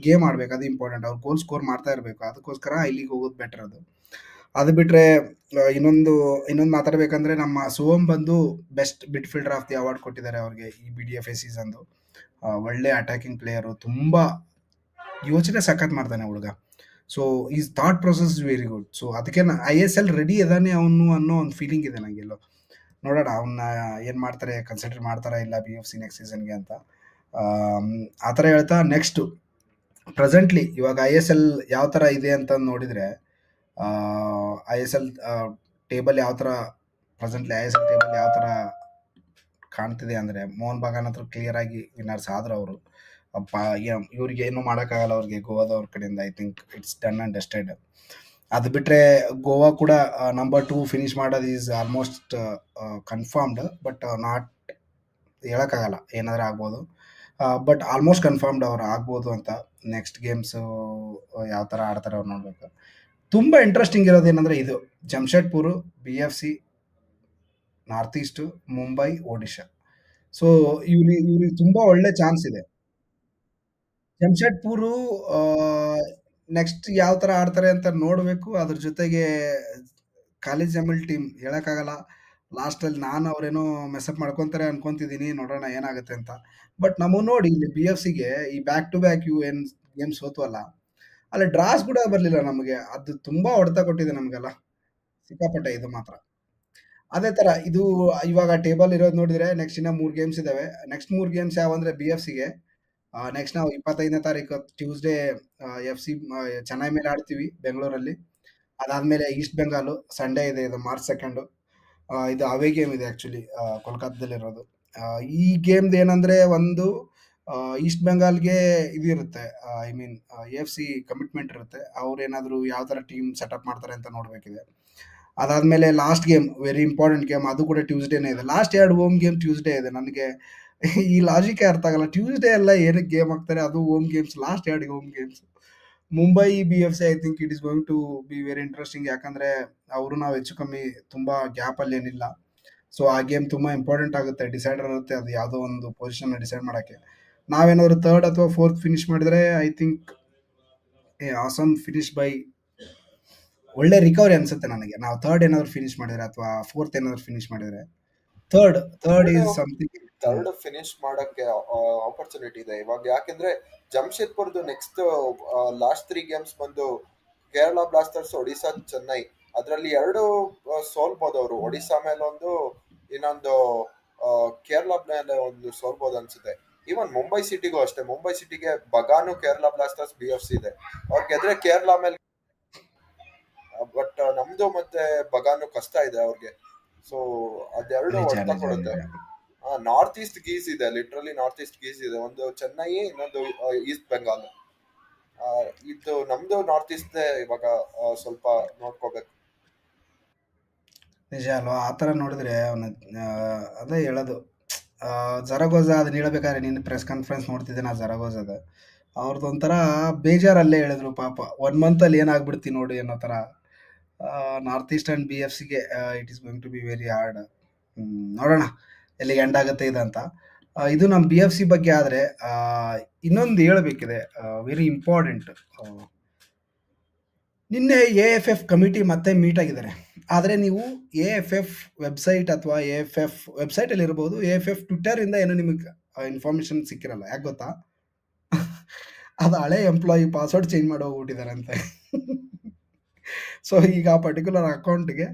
ಗೇಮ್ ಆಡಬೇಕು, ಅದು ಇಂಪಾರ್ಟೆಂಟ್. ಅವ್ರು ಗೋಲ್ ಸ್ಕೋರ್ ಮಾಡ್ತಾ ಇರಬೇಕು. ಅದಕ್ಕೋಸ್ಕರ I-League ಹೋಗೋದು ಬೆಟರ್. ಅದು ಬಿಟ್ಟರೆ ಇನ್ನೊಂದು ಮಾತಾಡಬೇಕಂದ್ರೆ, ನಮ್ಮ ಸೋಮ್ ಬಂದು best midfielder of the award ಕೊಟ್ಟಿದ್ದಾರೆ ಅವ್ರಿಗೆ ಈ BDFA ಸೀಸನ್ದು. ಒಳ್ಳೆ ಅಟ್ಯಾಕಿಂಗ್ ಪ್ಲೇಯರು, ತುಂಬ ಯೋಚನೆ ಸಖತ್ ಮಾಡ್ತಾನೆ ಹುಡುಗ. So is thought process is very good. So ಅದಕ್ಕೆ ISL ರೆಡಿ ಇದ್ದಾನೆ ಅವನು ಅನ್ನೋ ಒಂದು ಫೀಲಿಂಗ್ ಇದೆ ನನಗೆಲ್ಲೋ. ನೋಡೋಣ ಅವನ್ನ ಏನು ಮಾಡ್ತಾರೆ, ಕನ್ಸಿಡರ್ ಮಾಡ್ತಾರಾ ಇಲ್ಲ BFC ನೆಕ್ಸ್ಟ್ ಸೀಸನ್ಗೆ ಅಂತ. ಆ ಥರ ಹೇಳ್ತಾ ನೆಕ್ಸ್ಟು ಪ್ರೆಸೆಂಟ್ಲಿ ಇವಾಗ ಐ ಎಸ್ ಎಲ್ ಯಾವ ಥರ ಇದೆ ಅಂತ ನೋಡಿದರೆ, ಐ ಎಸ್ ಎಲ್ ಟೇಬಲ್ ಯಾವ ಥರ, presently I S L table ಯಾವ ಥರ ಕಾಣ್ತಿದೆ ಅಂದರೆ, ಮೋಹನ್ ಬಗಾನ್ ಹತ್ರ ಕ್ಲಿಯರ್ ಆಗಿ ವಿನ್ನರ್ಸ್ ಆದ್ರು ಅವರು. ಇವ್ರಿಗೆ ಏನು ಮಾಡೋಕ್ಕಾಗಲ್ಲ, ಅವ್ರಿಗೆ ಗೋವಾದವ್ರ ಕಡೆಯಿಂದ I think it's done and dusted. ಅದು ಬಿಟ್ಟರೆ ಗೋವಾ ಕೂಡ ನಂಬರ್ 2 ಫಿನಿಶ್ ಮಾಡೋದು is almost confirmed, but not ಹೇಳೋಕ್ಕಾಗಲ್ಲ, ಏನಾದರೂ ಆಗ್ಬೋದು. ಬಟ್ ಆಲ್ಮೋಸ್ಟ್ ಕನ್ಫರ್ಮ್ಡ್ ಅವ್ರು ಆಗ್ಬೋದು ಅಂತ. ನೆಕ್ಸ್ಟ್ ಗೇಮ್ಸು ಯಾವ ಥರ ಆಡ್ತಾರೆ ಅವ್ರು ನೋಡಬೇಕು. ತುಂಬ ಇಂಟ್ರೆಸ್ಟಿಂಗ್ ಇರೋದೇನೆಂದರೆ ಇದು Jamshedpur, BFC, north is to, Mumbai, Odisha. So ಇವ್ರಿಗೆ ತುಂಬ ಒಳ್ಳೆ ಚಾನ್ಸ್ ಇದೆ. ಜಮ್ಶೆಡ್ಪುರು ನೆಕ್ಸ್ಟ್ ಯಾವ ಥರ ಆಡ್ತಾರೆ ಅಂತ ನೋಡಬೇಕು. ಅದ್ರ ಜೊತೆಗೆ ಕಾಲೇಜ್ ಎಮ್ ಎಲ್ ಟೀಮ್ ಹೇಳೋಕ್ಕಾಗಲ್ಲ. ಲಾಸ್ಟಲ್ಲಿ ನಾನು ಅವರೇನೋ ಮೆಸಪ್ ಮಾಡ್ಕೊತಾರೆ ಅನ್ಕೊಂತಿದ್ದೀನಿ, ನೋಡೋಣ ಏನಾಗುತ್ತೆ ಅಂತ. ಬಟ್ ನಮಗೆ ನೋಡಿ ಇಲ್ಲಿ BFCಗೆ ಈ ಬ್ಯಾಕ್ ಟು ಬ್ಯಾಕ್ ಇವು ಏನು ಗೇಮ್ಸ್ ಸೋತ್ವಲ್ಲ, ಅಲ್ಲಿ ಡ್ರಾಸ್ ಕೂಡ ಬರಲಿಲ್ಲ ನಮಗೆ. ಅದು ತುಂಬ ಹೊಡೆತ ಕೊಟ್ಟಿದೆ ನಮಗೆಲ್ಲ, ಸಿಕ್ಕಾಪಟ್ಟೆ ಇದು ಮಾತ್ರ. ಅದೇ ಥರ ಇದು ಇವಾಗ ಟೇಬಲ್ ಇರೋದು ನೋಡಿದರೆ ನೆಕ್ಸ್ಟ್ ಇನ್ನೂ 3 ಗೇಮ್ಸ್ ಇದ್ದಾವೆ. ನೆಕ್ಸ್ಟ್ 3 ಗೇಮ್ಸ್ ಯಾವಂದರೆ BFCಗೆ ನೆಕ್ಸ್ಟ್ ನಾವು 25ನೇ ತಾರೀಕು ಟ್ಯೂಸ್ಡೇ FC ಚೆನ್ನೈ ಮೇಲೆ ಆಡ್ತೀವಿ ಬೆಂಗಳೂರಲ್ಲಿ. ಅದಾದಮೇಲೆ ಈಸ್ಟ್ ಬೆಂಗಾಲು ಸಂಡೇ ಇದೆ, ಇದು ಮಾರ್ಚ್ 2. ಇದು ಅವೇ ಗೇಮ್ ಇದೆ ಆ್ಯಕ್ಚುಲಿ, ಕೋಲ್ಕತ್ತಾದಲ್ಲಿರೋದು. ಈ ಗೇಮ್ದು ಏನಂದರೆ ಒಂದು ಈಸ್ಟ್ ಬೆಂಗಾಲ್ಗೆ ಇದು ಇರುತ್ತೆ, ಐ ಮೀನ್ AFC ಕಮಿಟ್ಮೆಂಟ್ ಇರುತ್ತೆ. ಅವ್ರೇನಾದರೂ ಯಾವ ಥರ ಟೀಮ್ ಸೆಟಪ್ ಮಾಡ್ತಾರೆ ಅಂತ ನೋಡಬೇಕಿದೆ. ಅದಾದಮೇಲೆ last game very important game, ಅದು ಕೂಡ ಟ್ಯೂಸ್ಡೇನೇ ಇದೆ. ಲಾಸ್ಟ್ 2 ಹೋಮ್ ಗೇಮ್ ಟ್ಯೂಸ್ಡೇ ಇದೆ. ನನಗೆ ಈ ಲಾಜಿಕೇ ಅರ್ಥ ಆಗಲ್ಲ. ಟ್ಯೂಸ್ಡೇ ಎಲ್ಲ ಏನಕ್ಕೆ ಗೇಮ್ ಹಾಕ್ತಾರೆ, ಅದು home games, last 2 home games. Mumbai BFC I think it is going to be very interesting. ಯಾಕಂದರೆ ಅವರು ನಾವು ಹೆಚ್ಚು ಕಮ್ಮಿ ತುಂಬ ಗ್ಯಾಪಲ್ಲಿ ಏನಿಲ್ಲ. ಸೊ ಆ ಗೇಮ್ ತುಂಬ ಇಂಪಾರ್ಟೆಂಟ್ ಆಗುತ್ತೆ, ಡಿಸೈಡರ್ ಇರುತ್ತೆ. ಅದು ಯಾವುದೋ ಒಂದು ಪೊಸಿಷನ್ನ ಡಿಸೈಡ್ ಮಾಡೋಕ್ಕೆ. ನಾವೇನಾದರೂ 3rd ಅಥವಾ 4th ಫಿನಿಶ್ ಮಾಡಿದರೆ I think awesome finish by ಒಳ್ಳೆ ರಿಕವರಿ ಅನಿಸುತ್ತೆ ನನಗೆ. ನಾವು 3rd ಏನಾದರೂ ಫಿನಿಶ್ ಮಾಡಿದರೆ ಅಥವಾ 4th ಏನಾದರೂ ಫಿನಿಶ್ ಮಾಡಿದರೆ, third is something. Third finish ಮಾಡಕ್ಕೆ ಆಪರ್ಚುನಿಟಿ ಇದೆ ಇವಾಗ. ಯಾಕೆಂದ್ರೆ ಜಮ್ಶೆಡ್ಪುರ್ದು ನೆಕ್ಸ್ಟ್ ಲಾಸ್ಟ್ 3 ಗೇಮ್ಸ್ ಬಂದು ಕೇರಳ ಬ್ಲಾಸ್ಟರ್ಸ್, ಒಡಿಶಾ, ಚೆನ್ನೈ. ಅದರಲ್ಲಿ 2 ಸೋಲ್ಬೋದು ಅವರು. ಒಡಿಶಾ ಮೇಲೆ ಒಂದು, ಇನ್ನೊಂದು ಕೇರಳ ಮೇಲೆ ಒಂದು ಸೋಲ್ಬೋದು ಅನ್ಸುತ್ತೆ. ಈವನ್ ಮುಂಬೈ ಸಿಟಿಗೂ ಅಷ್ಟೇ. ಮುಂಬೈ ಸಿಟಿಗೆ ಬಗಾನು, ಕೇರಳ ಬ್ಲಾಸ್ಟರ್ಸ್, BFC ಇದೆ. ಅವ್ರು ಗೆದ್ರೆ ಕೇರಳ ಮೇಲೆ, ಬಟ್ ನಮ್ದು ಮತ್ತೆ ಬಗಾನು ಕಷ್ಟ ಇದೆ ಅವ್ರಿಗೆ. ಸೊ ಅದೆರಡು ಹೊಡೆತ ಕೊಡುತ್ತೆ. ನಾರ್ತ್ ಈಸ್ಟ್ ಗೀಸ್ ಇದೆ, ಲಿಟ್ರಲಿ ನಾರ್ತ್ ಈಸ್ಟ್ ಗೀಸ್ ಇದೆ. ಒಂದು ಚೆನ್ನೈ, ಇನ್ನೊಂದು ಈಸ್ಟ್ ಬೆಂಗಾಲ್. ಇದು ನಮ್ದು ನಾರ್ತ್ ಈಸ್ಟ್ ಇವಾಗ ಸ್ವಲ್ಪ ನೋಡ್ಕೋಬೇಕು. ನಿಜ ಅಲ್ವಾ? ಆ ಥರ ನೋಡಿದ್ರೆ ಅವನು ಅದೇ ಹೇಳೋದು. ಜರಗೋಜಾ ಅದನ್ನ ಹೇಳಬೇಕಾದ್ರೆ ನೀನು ಪ್ರೆಸ್ ಕಾನ್ಫರೆನ್ಸ್ ನೋಡ್ತಿದ್ದೆ ನಾ, ಜರಗೋಜಾದ ಅವ್ರದ್ದು ಒಂಥರ ಬೇಜಾರಲ್ಲೇ ಹೇಳಿದ್ರು ಪಾಪ. 1 ಮಂತಲ್ಲಿ ಏನಾಗ್ಬಿಡ್ತಿ ನೋಡಿ ಅನ್ನೋ ಥರ. ನಾರ್ತ್ ಈಸ್ಟ್ ಆ್ಯಂಡ್ BFCಗೆ it is going to be very hard. ನೋಡೋಣ ಎಲ್ಲಿಗೆ ಎಂಡ್ ಆಗುತ್ತೆ ಇದಂತ. ಇದು ನಮ್ಮ BFC ಬಗ್ಗೆ. ಆದರೆ ಇನ್ನೊಂದು ಹೇಳಬೇಕಿದೆ, ವೆರಿ ಇಂಪಾರ್ಟೆಂಟ್. ನಿನ್ನೆ AFF ಕಮಿಟಿ ಮತ್ತೆ ಮೀಟ್ ಆಗಿದ್ದಾರೆ. ಆದರೆ ನೀವು AFF ವೆಬ್ಸೈಟ್ ಅಥವಾ AFF ವೆಬ್ಸೈಟಲ್ಲಿ ಇರ್ಬೋದು, AFF ಟ್ವಿಟ್ಟರಿಂದ ಏನೋ ನಿಮಗೆ ಇನ್ಫಾರ್ಮೇಷನ್ ಸಿಕ್ಕಿರಲ್ಲ. ಯಾಕೆ ಗೊತ್ತಾ? ಅದು ಹಳೆ ಎಂಪ್ಲಾಯಿ ಪಾಸ್ವರ್ಡ್ ಚೇಂಜ್ ಮಾಡಿ ಹೋಗ್ಬಿಟ್ಟಿದ್ದಾರಂತೆ. ಸೊ ಈಗ ಆ ಪರ್ಟಿಕ್ಯುಲರ್ ಅಕೌಂಟ್ಗೆ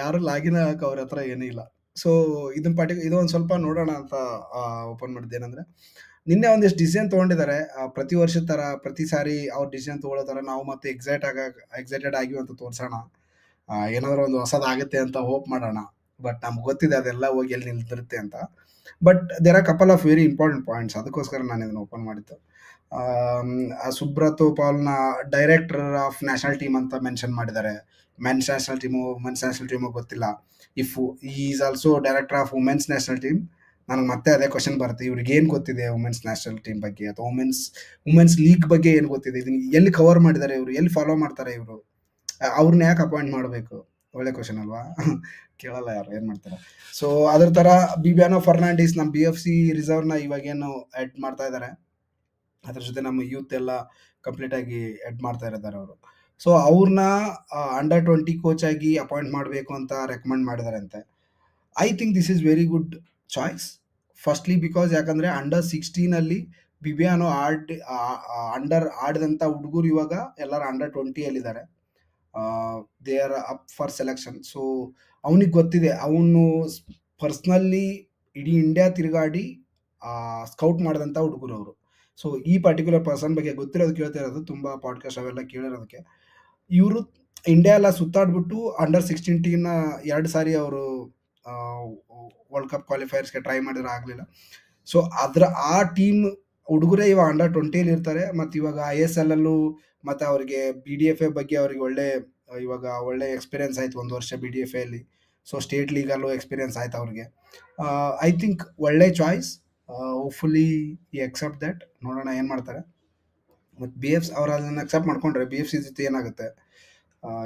ಯಾರು ಲಾಗಿನ್ ಆಗಕ್ಕೆ ಅವ್ರ ಹತ್ರ ಏನೂ ಇಲ್ಲ. ಸೊ ಇದೊಂದು ಸ್ವಲ್ಪ ನೋಡೋಣ ಅಂತ ಓಪನ್ ಮಾಡಿದ್ದೆ. ಏನಂದರೆ ನಿನ್ನೆ ಒಂದಿಷ್ಟು ಡಿಸಿಷನ್ ತೊಗೊಂಡಿದ್ದಾರೆ. ಪ್ರತಿ ವರ್ಷದ ಥರ ಪ್ರತಿ ಸಾರಿ ಅವ್ರು ಡಿಸಿಷನ್ ತೊಗೊಳ್ಳೋ ಥರ ನಾವು ಮತ್ತೆ ಎಕ್ಸೈಟೆಡ್ ಆಗಿವಿ ಅಂತ ತೋರಿಸೋಣ. ಏನಾದರೂ ಒಂದು ಹೊಸದಾಗುತ್ತೆ ಅಂತ ಹೋಪ್ ಮಾಡೋಣ. ಬಟ್ ನಮ್ಗೆ ಗೊತ್ತಿದೆ ಅದೆಲ್ಲ ಹೋಗಿ ಎಲ್ಲಿ ನಿಲ್ತಿರುತ್ತೆ ಅಂತ. But there are couple of very important points. ಅದಕ್ಕೋಸ್ಕರ ನಾನು ಇದನ್ನು ಓಪನ್ ಮಾಡಿದ್ದು. ಸುಬ್ರತ್ ಪಾಲ್ನ ಡೈರೆಕ್ಟರ್ ಆಫ್ ನ್ಯಾಷನಲ್ ಟೀಮ್ ಅಂತ ಮೆನ್ಷನ್ ಮಾಡಿದ್ದಾರೆ. ಮೆನ್ಸ್ ನ್ಯಾಷನಲ್ ಟೀಮು ಗೊತ್ತಿಲ್ಲ. If is also director of women's national team. ನನಗೆ ಮತ್ತೆ ಅದೇ ಕ್ವಶನ್ ಬರುತ್ತೆ, ಇವ್ರಿಗೆ ಏನು ಗೊತ್ತಿದೆ ವುಮೆನ್ಸ್ ನ್ಯಾಷನಲ್ ಟೀಮ್ ಬಗ್ಗೆ ಅಥವಾ ವುಮೆನ್ಸ್ ಲೀಗ್ ಬಗ್ಗೆ ಏನು ಗೊತ್ತಿದೆ? ಇದನ್ನು ಎಲ್ಲಿ ಕವರ್ ಮಾಡಿದ್ದಾರೆ ಇವರು, ಎಲ್ಲಿ ಫಾಲೋ ಮಾಡ್ತಾರೆ ಇವರು, ಅವ್ರನ್ನ ಯಾಕೆ ಅಪಾಯಿಂಟ್ ಮಾಡಬೇಕು? ಒಳ್ಳೆ ಕ್ವಶನ್ ಅಲ್ವಾ? ಕೇಳಲ್ಲ ಯಾರು, ಏನು ಮಾಡ್ತಾರೆ. ಸೊ ಅದ್ರ ಥರ ಬಿಬಿಯಾನೋ ಫರ್ನಾಂಡಿಸ್ ನಮ್ಮ BFC ರಿಸರ್ವ್ನ ಇವಾಗೇನು ಎಡ್ ಮಾಡ್ತಾ ಇದ್ದಾರೆ. ಅದ್ರ ಜೊತೆ ನಮ್ಮ ಯೂತ್ ಎಲ್ಲ ಕಂಪ್ಲೀಟಾಗಿ ಎಡ್ ಮಾಡ್ತಾ ಇದ್ದಾರೆ ಅವರು. ಸೊ ಅವ್ರನ್ನ ಅಂಡರ್ 20 ಕೋಚ್ ಆಗಿ ಅಪಾಯಿಂಟ್ ಮಾಡಬೇಕು ಅಂತ ರೆಕಮೆಂಡ್ ಮಾಡಿದಾರಂತೆ. I think this is very good choice. Firstly because ಯಾಕಂದರೆ ಅಂಡರ್ 16 ಬಿಬಿಯಾನೋ ಆಡಿದಂಥ ಹುಡುಗರು ಇವಾಗ ಎಲ್ಲರೂ under 20 they are up for selection. So ಅವನಿಗೆ ಗೊತ್ತಿದೆ, ಅವನು ಪರ್ಸ್ನಲ್ಲಿ ಇಡೀ ಇಂಡಿಯಾ ತಿರುಗಾಡಿ ಸ್ಕೌಟ್ ಮಾಡಿದಂಥ ಹುಡುಗರು ಅವರು. ಸೊ ಈ ಪರ್ಟಿಕ್ಯುಲರ್ ಪರ್ಸನ್ ಬಗ್ಗೆ ಗೊತ್ತಿರೋದು ಕೇಳ್ತಾ ಇರೋದು, ತುಂಬ ಪಾಡ್ಕಾಸ್ಟ್ ಅವೆಲ್ಲ ಕೇಳಿರೋದಕ್ಕೆ. ಇವರು ಇಂಡಿಯಾ ಎಲ್ಲ ಸುತ್ತಾಡ್ಬಿಟ್ಟು ಅಂಡರ್ 16 ಟೀಮ್ನ 2 ಸಾರಿ ಅವರು ವರ್ಲ್ಡ್ ಕಪ್ ಕ್ವಾಲಿಫೈಯರ್ಸ್ಗೆ ಟ್ರೈ ಮಾಡಿದ್ರೆ ಆಗಲಿಲ್ಲ. ಸೊ ಆ ಟೀಮ್ ಹುಡುಗರೇ ಇವಾಗ ಅಂಡರ್ 20 ಇರ್ತಾರೆ. ಮತ್ತು ಇವಾಗ ISL ಅಲ್ಲೂ ಮತ್ತು ಅವರಿಗೆ BDFA ಬಗ್ಗೆ ಅವರಿಗೆ ಇವಾಗ ಒಳ್ಳೆ ಎಕ್ಸ್ಪೀರಿಯನ್ಸ್ ಆಯ್ತು, 1 ವರ್ಷ BDFA ಅಲ್ಲಿ. ಸೊ ಸ್ಟೇಟ್ ಲೀಗಲ್ಲೂ ಎಕ್ಸ್ಪೀರಿಯನ್ಸ್ ಆಯ್ತು ಅವ್ರಿಗೆ. ಐ ಥಿಂಕ್ ಒಳ್ಳೆ ಚಾಯ್ಸ್. ಹೋಪ್ಫುಲಿ ಈ ಅಕ್ಸೆಪ್ಟ್ ದಟ್. ನೋಡೋಣ ಏನು ಮಾಡ್ತಾರೆ. ಮತ್ತು ಅವ್ರು ಅದನ್ನು ಅಕ್ಸೆಪ್ಟ್ ಮಾಡ್ಕೊಂಡ್ರೆ BFC ಜೊತೆ ಏನಾಗುತ್ತೆ,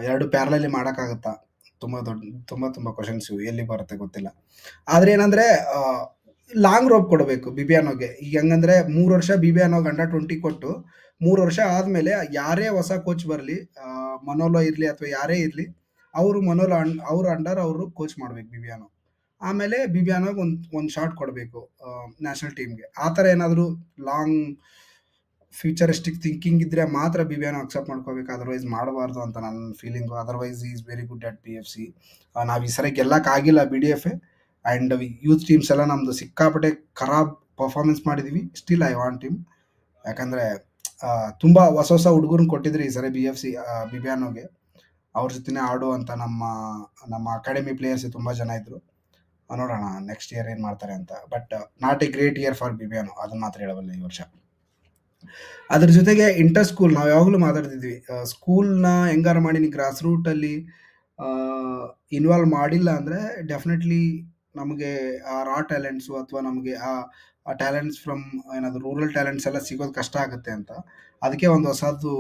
2 ಪ್ಯಾರಲಲ್ಲಿ ಮಾಡೋಕ್ಕಾಗುತ್ತಾ? ತುಂಬ ಕ್ವಶನ್ಸ್ ಎಲ್ಲಿ ಬರುತ್ತೆ ಗೊತ್ತಿಲ್ಲ. ಆದರೆ ಏನಂದರೆ ಲಾಂಗ್ ರೋಪ್ ಕೊಡಬೇಕು ಬಿಬಿಯಾನೋಗೆ. ಈಗ ಹೆಂಗಂದರೆ 3 ವರ್ಷ ಬಿಬಿಯಾನೋಗೆ ಅಂಡರ್ 20 ಕೊಟ್ಟು 3 ವರ್ಷ ಆದಮೇಲೆ ಯಾರೇ ಹೊಸ ಕೋಚ್ ಬರಲಿ, ಮನೋಲೋ ಇರಲಿ ಅಥವಾ ಯಾರೇ ಇರಲಿ, ಅವ್ರ ಅಂಡರ್ ಅವರು ಕೋಚ್ ಮಾಡಬೇಕು ಬಿಬಿಯಾನೋ. ಆಮೇಲೆ ಬಿಬಿಯಾನೋಗೆ ಒಂದು ಶಾಟ್ ಕೊಡಬೇಕು ನ್ಯಾಷನಲ್ ಟೀಮ್ಗೆ. ಆ ಥರ ಏನಾದರೂ ಲಾಂಗ್ ಫ್ಯೂಚರಿಸ್ಟಿಕ್ ಥಿಂಕಿಂಗ್ ಇದ್ದರೆ ಮಾತ್ರ ಬಿಬಿಯಾನೋ ಅಕ್ಸೆಪ್ಟ್ ಮಾಡ್ಕೋಬೇಕು, ಅದರ್ವೈಸ್ ಮಾಡಬಾರ್ದು ಅಂತ ನನ್ನ feeling. Otherwise is very good at BFC. ನಾವು ಈ ಸರಿ ಗೆಲ್ಲಕ್ಕಾಗಿಲ್ಲ BDFA, ಆ್ಯಂಡ್ ಯೂತ್ ಟೀಮ್ಸ್ ಎಲ್ಲ ನಮ್ಮದು ಸಿಕ್ಕಾಪಟ್ಟೆ ಖರಾಬ್ ಪರ್ಫಾರ್ಮೆನ್ಸ್ ಮಾಡಿದ್ದೀವಿ. ಸ್ಟಿಲ್ ಐ ವಾಂಟ್ ಟೀಮ್, ಯಾಕಂದರೆ ತುಂಬ ಹೊಸ ಹುಡುಗರನ್ನ ಕೊಟ್ಟಿದ್ರು ಈ ಸರಿ ಬಿಬಿಯಾನೋಗೆ. ಅವ್ರ ಜೊತೆನೇ ಆಡು ಅಂತ ನಮ್ಮ ಅಕಾಡೆಮಿ ಪ್ಲೇಯರ್ಸ್ ತುಂಬ ಜನ ಇದ್ದರು. ನೋಡೋಣ ನೆಕ್ಸ್ಟ್ ಇಯರ್ ಏನು ಮಾಡ್ತಾರೆ ಅಂತ. But not a great year for Bibiano, ಅದನ್ನು ಮಾತ್ರ ಹೇಳಬಲ್ಲ ಈ ವರ್ಷ. ಅದ್ರ ಜೊತೆಗೆ ಇಂಟರ್ ಸ್ಕೂಲ್ ನಾವು ಯಾವಾಗಲೂ ಮಾತಾಡ್ತಿದ್ವಿ, ಸ್ಕೂಲ್ನ ಹೆಂಗಾರು ಮಾಡಿ ನೀವು ಗ್ರಾಸ್ ರೂಟಲ್ಲಿ ಇನ್ವಾಲ್ವ್ ಮಾಡಿಲ್ಲ ಅಂದರೆ ಡೆಫಿನೆಟ್ಲಿ ನಮಗೆ ಆ ಟ್ಯಾಲೆಂಟ್ಸು ಅಥವಾ ನಮಗೆ ಆ ಟ್ಯಾಲೆಂಟ್ಸ್ ಫ್ರಮ್ ಏನಾದರೂ ರೂರಲ್ ಟ್ಯಾಲೆಂಟ್ಸ್ ಎಲ್ಲ ಸಿಗೋದು ಕಷ್ಟ ಆಗುತ್ತೆ ಅಂತ. ಅದಕ್ಕೆ ಒಂದು ಹೊಸದು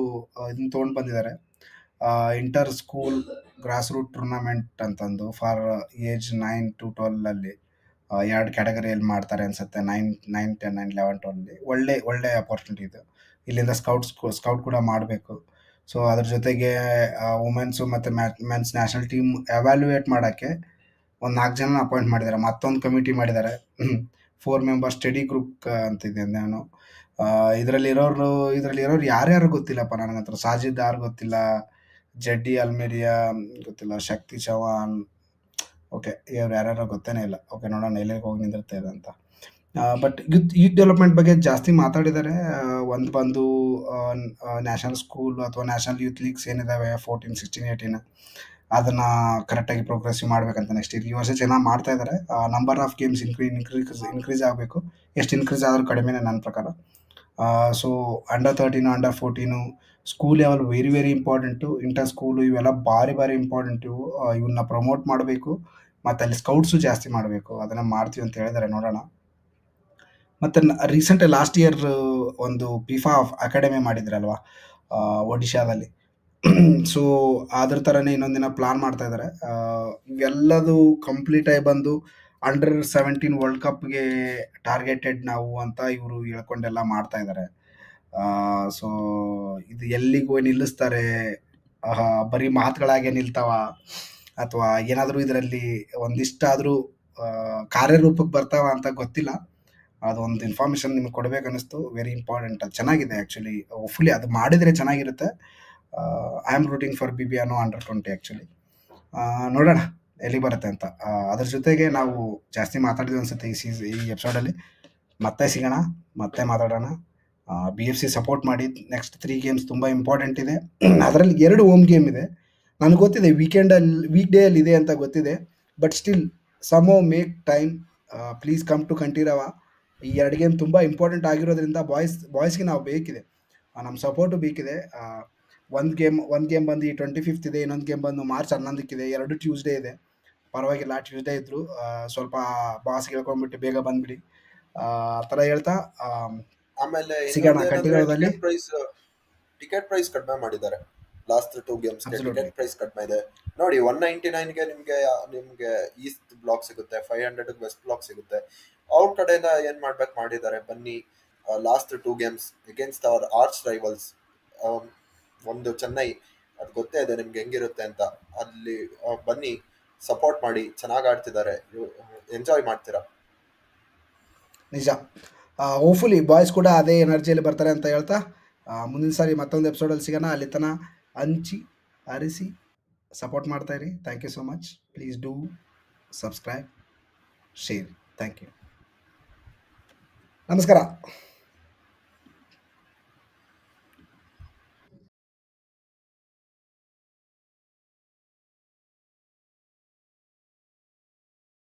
ಇದನ್ನ ತೊಗೊಂಡು ಬಂದಿದ್ದಾರೆ, inter school grass root tournament ಅಂತಂದು ಫಾರ್ ಏಜ್ 9 to 12 2 ಕ್ಯಾಟಗರಿಯಲ್ಲಿ ಮಾಡ್ತಾರೆ ಅನ್ಸುತ್ತೆ. 9, 10 ಆ್ಯಂಡ್ 11, 12 ಒಳ್ಳೆ ಅಪರ್ಚುನಿಟಿ ಇದು. ಇಲ್ಲಿಂದ ಸ್ಕೌಟ್ ಕೂಡ ಮಾಡಬೇಕು. ಸೊ ಅದ್ರ ಜೊತೆಗೆ ವುಮೆನ್ಸು ಮತ್ತು ಮೆನ್ಸ್ ನ್ಯಾಷನಲ್ ಟೀಮ್ ಎವ್ಯಾಲ್ಯೂಯೇಟ್ ಮಾಡೋಕ್ಕೆ ಒಂದು 4 ಜನ ಅಪಾಯಿಂಟ್ ಮಾಡಿದ್ದಾರೆ. ಮತ್ತೊಂದು ಕಮಿಟಿ ಮಾಡಿದ್ದಾರೆ, 4 ಮೆಂಬರ್ ಸ್ಟಡಿ ಗ್ರೂಪ್ ಅಂತಿದೆ. ನಾನು ಇದರಲ್ಲಿರೋರು ಯಾರ್ಯಾರು ಗೊತ್ತಿಲ್ಲಪ್ಪ ನನಗಂತರ. ಸಾಜಿದ್ ಯಾರು ಗೊತ್ತಿಲ್ಲ, ಜಡ್ಡಿ ಅಲ್ಮೇರಿಯಾ ಗೊತ್ತಿಲ್ಲ, ಶಕ್ತಿ ಚವಾನ್, ಓಕೆ ಇವ್ರು ಯಾರ್ಯಾರೋ ಗೊತ್ತೇನೇ ಇಲ್ಲ. ಓಕೆ ನೋಡೋಣ ಎಲ್ಲಿಗೆ ಹೋಗಿ ನಿಂದಿರುತ್ತೆ ಅಂತ. ಬಟ್ ಯೂತ್ ಡೆವಲಪ್ಮೆಂಟ್ ಬಗ್ಗೆ ಜಾಸ್ತಿ ಮಾತಾಡಿದ್ದಾರೆ. ಒಂದು ಬಂದು ನ್ಯಾಷನಲ್ ಸ್ಕೂಲ್ ಅಥವಾ ನ್ಯಾಷನಲ್ ಯೂತ್ ಲೀಗ್ಸ್ ಏನಿದ್ದಾವೆ 14, 16, 18 ಅದನ್ನು ಕರೆಕ್ಟಾಗಿ ಪ್ರೋಗ್ರೆಸಿವ್ ಮಾಡಬೇಕಂತ ನೆಕ್ಸ್ಟ್ ಇಯರ್. ಈ ವರ್ಷ ಚೆನ್ನಾಗಿ ಮಾಡ್ತಾ ಇದ್ದಾರೆ. ನಂಬರ್ ಆಫ್ ಗೇಮ್ಸ್ ಇನ್ಕ್ರೀಸ್ ಆಗಬೇಕು. ಎಷ್ಟು ಇನ್ಕ್ರೀಸ್ ಆದರೂ ಕಡಿಮೆನೇ ನನ್ನ ಪ್ರಕಾರ. So under 13, under 14 school level very very important. Inter school ಇವೆಲ್ಲ ಭಾರಿ ಇಂಪಾರ್ಟೆಂಟು. ಇವನ್ನ ಪ್ರಮೋಟ್ ಮಾಡಬೇಕು ಮತ್ತು ಅಲ್ಲಿ ಸ್ಕೌಟ್ಸು ಜಾಸ್ತಿ ಮಾಡಬೇಕು. ಅದನ್ನು ಮಾಡ್ತೀವಿ ಅಂತ ಹೇಳಿದ್ದಾರೆ, ನೋಡೋಣ. ಮತ್ತು ರೀಸೆಂಟ್ ಲಾಸ್ಟ್ ಇಯರ್ ಒಂದು FIFA ಅಕಾಡೆಮಿ ಮಾಡಿದ್ರಲ್ವ ಒಡಿಶಾದಲ್ಲಿ. ಸೊ ಅದ್ರ ಥರನೇ ಇನ್ನೊಂದಿನ ಪ್ಲಾನ್ ಮಾಡ್ತಾ ಇದ್ದಾರೆ. ಇವೆಲ್ಲದು ಕಂಪ್ಲೀಟಾಗಿ ಬಂದು ಅಂಡರ್ 17 ವರ್ಲ್ಡ್ ಕಪ್ಗೆ ಟಾರ್ಗೆಟೆಡ್ ನಾವು ಅಂತ ಇವರು ಹೇಳ್ಕೊಂಡೆಲ್ಲ ಮಾಡ್ತಾ ಇದ್ದಾರೆ. ಸೊ ಇದು ಎಲ್ಲಿಗೂ ನಿಲ್ಲಿಸ್ತಾರೆ, ಬರೀ ಮಾತುಗಳಾಗೆ ನಿಲ್ತಾವ ಅಥವಾ ಏನಾದರೂ ಇದರಲ್ಲಿ ಒಂದಿಷ್ಟಾದರೂ ಕಾರ್ಯರೂಪಕ್ಕೆ ಬರ್ತಾವ ಅಂತ ಗೊತ್ತಿಲ್ಲ. ಅದೊಂದು ಇನ್ಫಾರ್ಮೇಷನ್ ನಿಮ್ಗೆ ಕೊಡಬೇಕನ್ನಿಸ್ತು. Very important. ಅದು ಚೆನ್ನಾಗಿದೆ ಆ್ಯಕ್ಚುಲಿ. ಹೋಪ್ಫುಲಿ ಅದು ಮಾಡಿದರೆ ಚೆನ್ನಾಗಿರುತ್ತೆ. I am rooting for Bibiano under 20 actually. ನೋಡೋಣ ಎಲ್ಲಿ ಬರುತ್ತೆ ಅಂತ. ಅದ್ರ ಜೊತೆಗೆ ನಾವು ಜಾಸ್ತಿ ಮಾತಾಡಿದ್ವಿ ಅನಿಸುತ್ತೆ ಈ ಎಪಿಸೋಡಲ್ಲಿ. ಮತ್ತೆ ಸಿಗೋಣ, ಮತ್ತೆ ಮಾತಾಡೋಣ. BFC ಸಪೋರ್ಟ್ ಮಾಡಿ. ನೆಕ್ಸ್ಟ್ 3 ಗೇಮ್ಸ್ ತುಂಬ ಇಂಪಾರ್ಟೆಂಟ್ ಇದೆ. ಅದರಲ್ಲಿ 2 ಹೋಮ್ ಗೇಮ್ ಇದೆ. ನನಗೆ ಗೊತ್ತಿದೆ ವೀಕ್ ಡೇ ಅಲ್ಲಿ ಇದೆ ಅಂತ ಗೊತ್ತಿದೆ. But still somehow make time. Please come to Kanteerava. ಈ 2 ಗೇಮ್ ತುಂಬ ಇಂಪಾರ್ಟೆಂಟ್ ಆಗಿರೋದ್ರಿಂದ ಬಾಯ್ಸ್ಗೆ ನಾವು ಬೇಕಿದೆ, ನಮ್ಮ ಸಪೋರ್ಟು ಬೇಕಿದೆ. ಒಂದು ಗೇಮ್ ಬಂದು ಈ 25th ಇದೆ, ಇನ್ನೊಂದು ಗೇಮ್ ಬಂದು March 11 ಇದೆ. 2 ಟ್ಯೂಸ್ಡೇ ಇದೆ. ಪರವಾಗಿಲ್ಲ, ಟ್ಯೂಸ್ಡೇ ಇದ್ದರು ಸ್ವಲ್ಪ ಬಾಸ್ ಹೇಳ್ಕೊಂಡ್ಬಿಟ್ಟು ಬೇಗ ಬಂದ್ಬಿಡಿ ಆ ಥರ ಹೇಳ್ತಾ ಆಮೇಲೆ ಸಿಗೋಣ ಕಂಠೀರವದಲ್ಲಿ. ಟಿಕೆಟ್ ಪ್ರೈಸ್ ಕಡಿಮೆ ಮಾಡಿದ್ದಾರೆ. ಲಾಸ್ಟ್ 2 ಗೇಮ್ಸ್ಗೆ ಟಿಕೆಟ್ ಪ್ರೈಸ್ ಕಡಿಮೆ ಇದೆ ನೋಡಿ. 199ಗೆ ನಿಮ್ಗೆ ಈಸ್ಟ್ ಬ್ಲಾಕ್ ಸಿಗುತ್ತೆ, 500 ವೆಸ್ಟ್ ಬ್ಲಾಕ್ ಸಿಗುತ್ತೆ. ಅವ್ರ ಕಡೆಯಿಂದ ಏನ್ ಮಾಡಿದ್ದಾರೆ, ಬನ್ನಿ. Last 2 games against our arch rivals. ಒಂದು ಚೆನ್ನೈ, ಅದು ಗೊತ್ತೇ ಇದೆ ನಿಮ್ಗೆ ಹೆಂಗಿರುತ್ತೆ ಅಂತ. ಅಲ್ಲಿ ಬನ್ನಿ, ಸಪೋರ್ಟ್ ಮಾಡಿ. ಚೆನ್ನಾಗಿ ಆಡ್ತಿದ್ದಾರೆ, ಎಂಜಾಯ್ ಮಾಡ್ತೀರಾ. ನಿಜ. ಹೋಪ್ಫುಲಿ ಬಾಯ್ಸ್ ಕೂಡ ಅದೇ ಎನರ್ಜಿಯಲ್ಲಿ ಬರ್ತಾರೆ ಅಂತ ಹೇಳ್ತಾ ಮುಂದಿನ ಸಾರಿ ಮತ್ತೊಂದು ಎಪಿಸೋಡಲ್ಲಿ ಸಿಗೋಣ. ಅಲ್ಲಿ ತನಕ ಹಂಚಿ ಅರಿಸಿ ಸಪೋರ್ಟ್ ಮಾಡ್ತಾಯಿರಿ. Thank you so much. Please do subscribe, share. Thank you. ನಮಸ್ಕಾರ.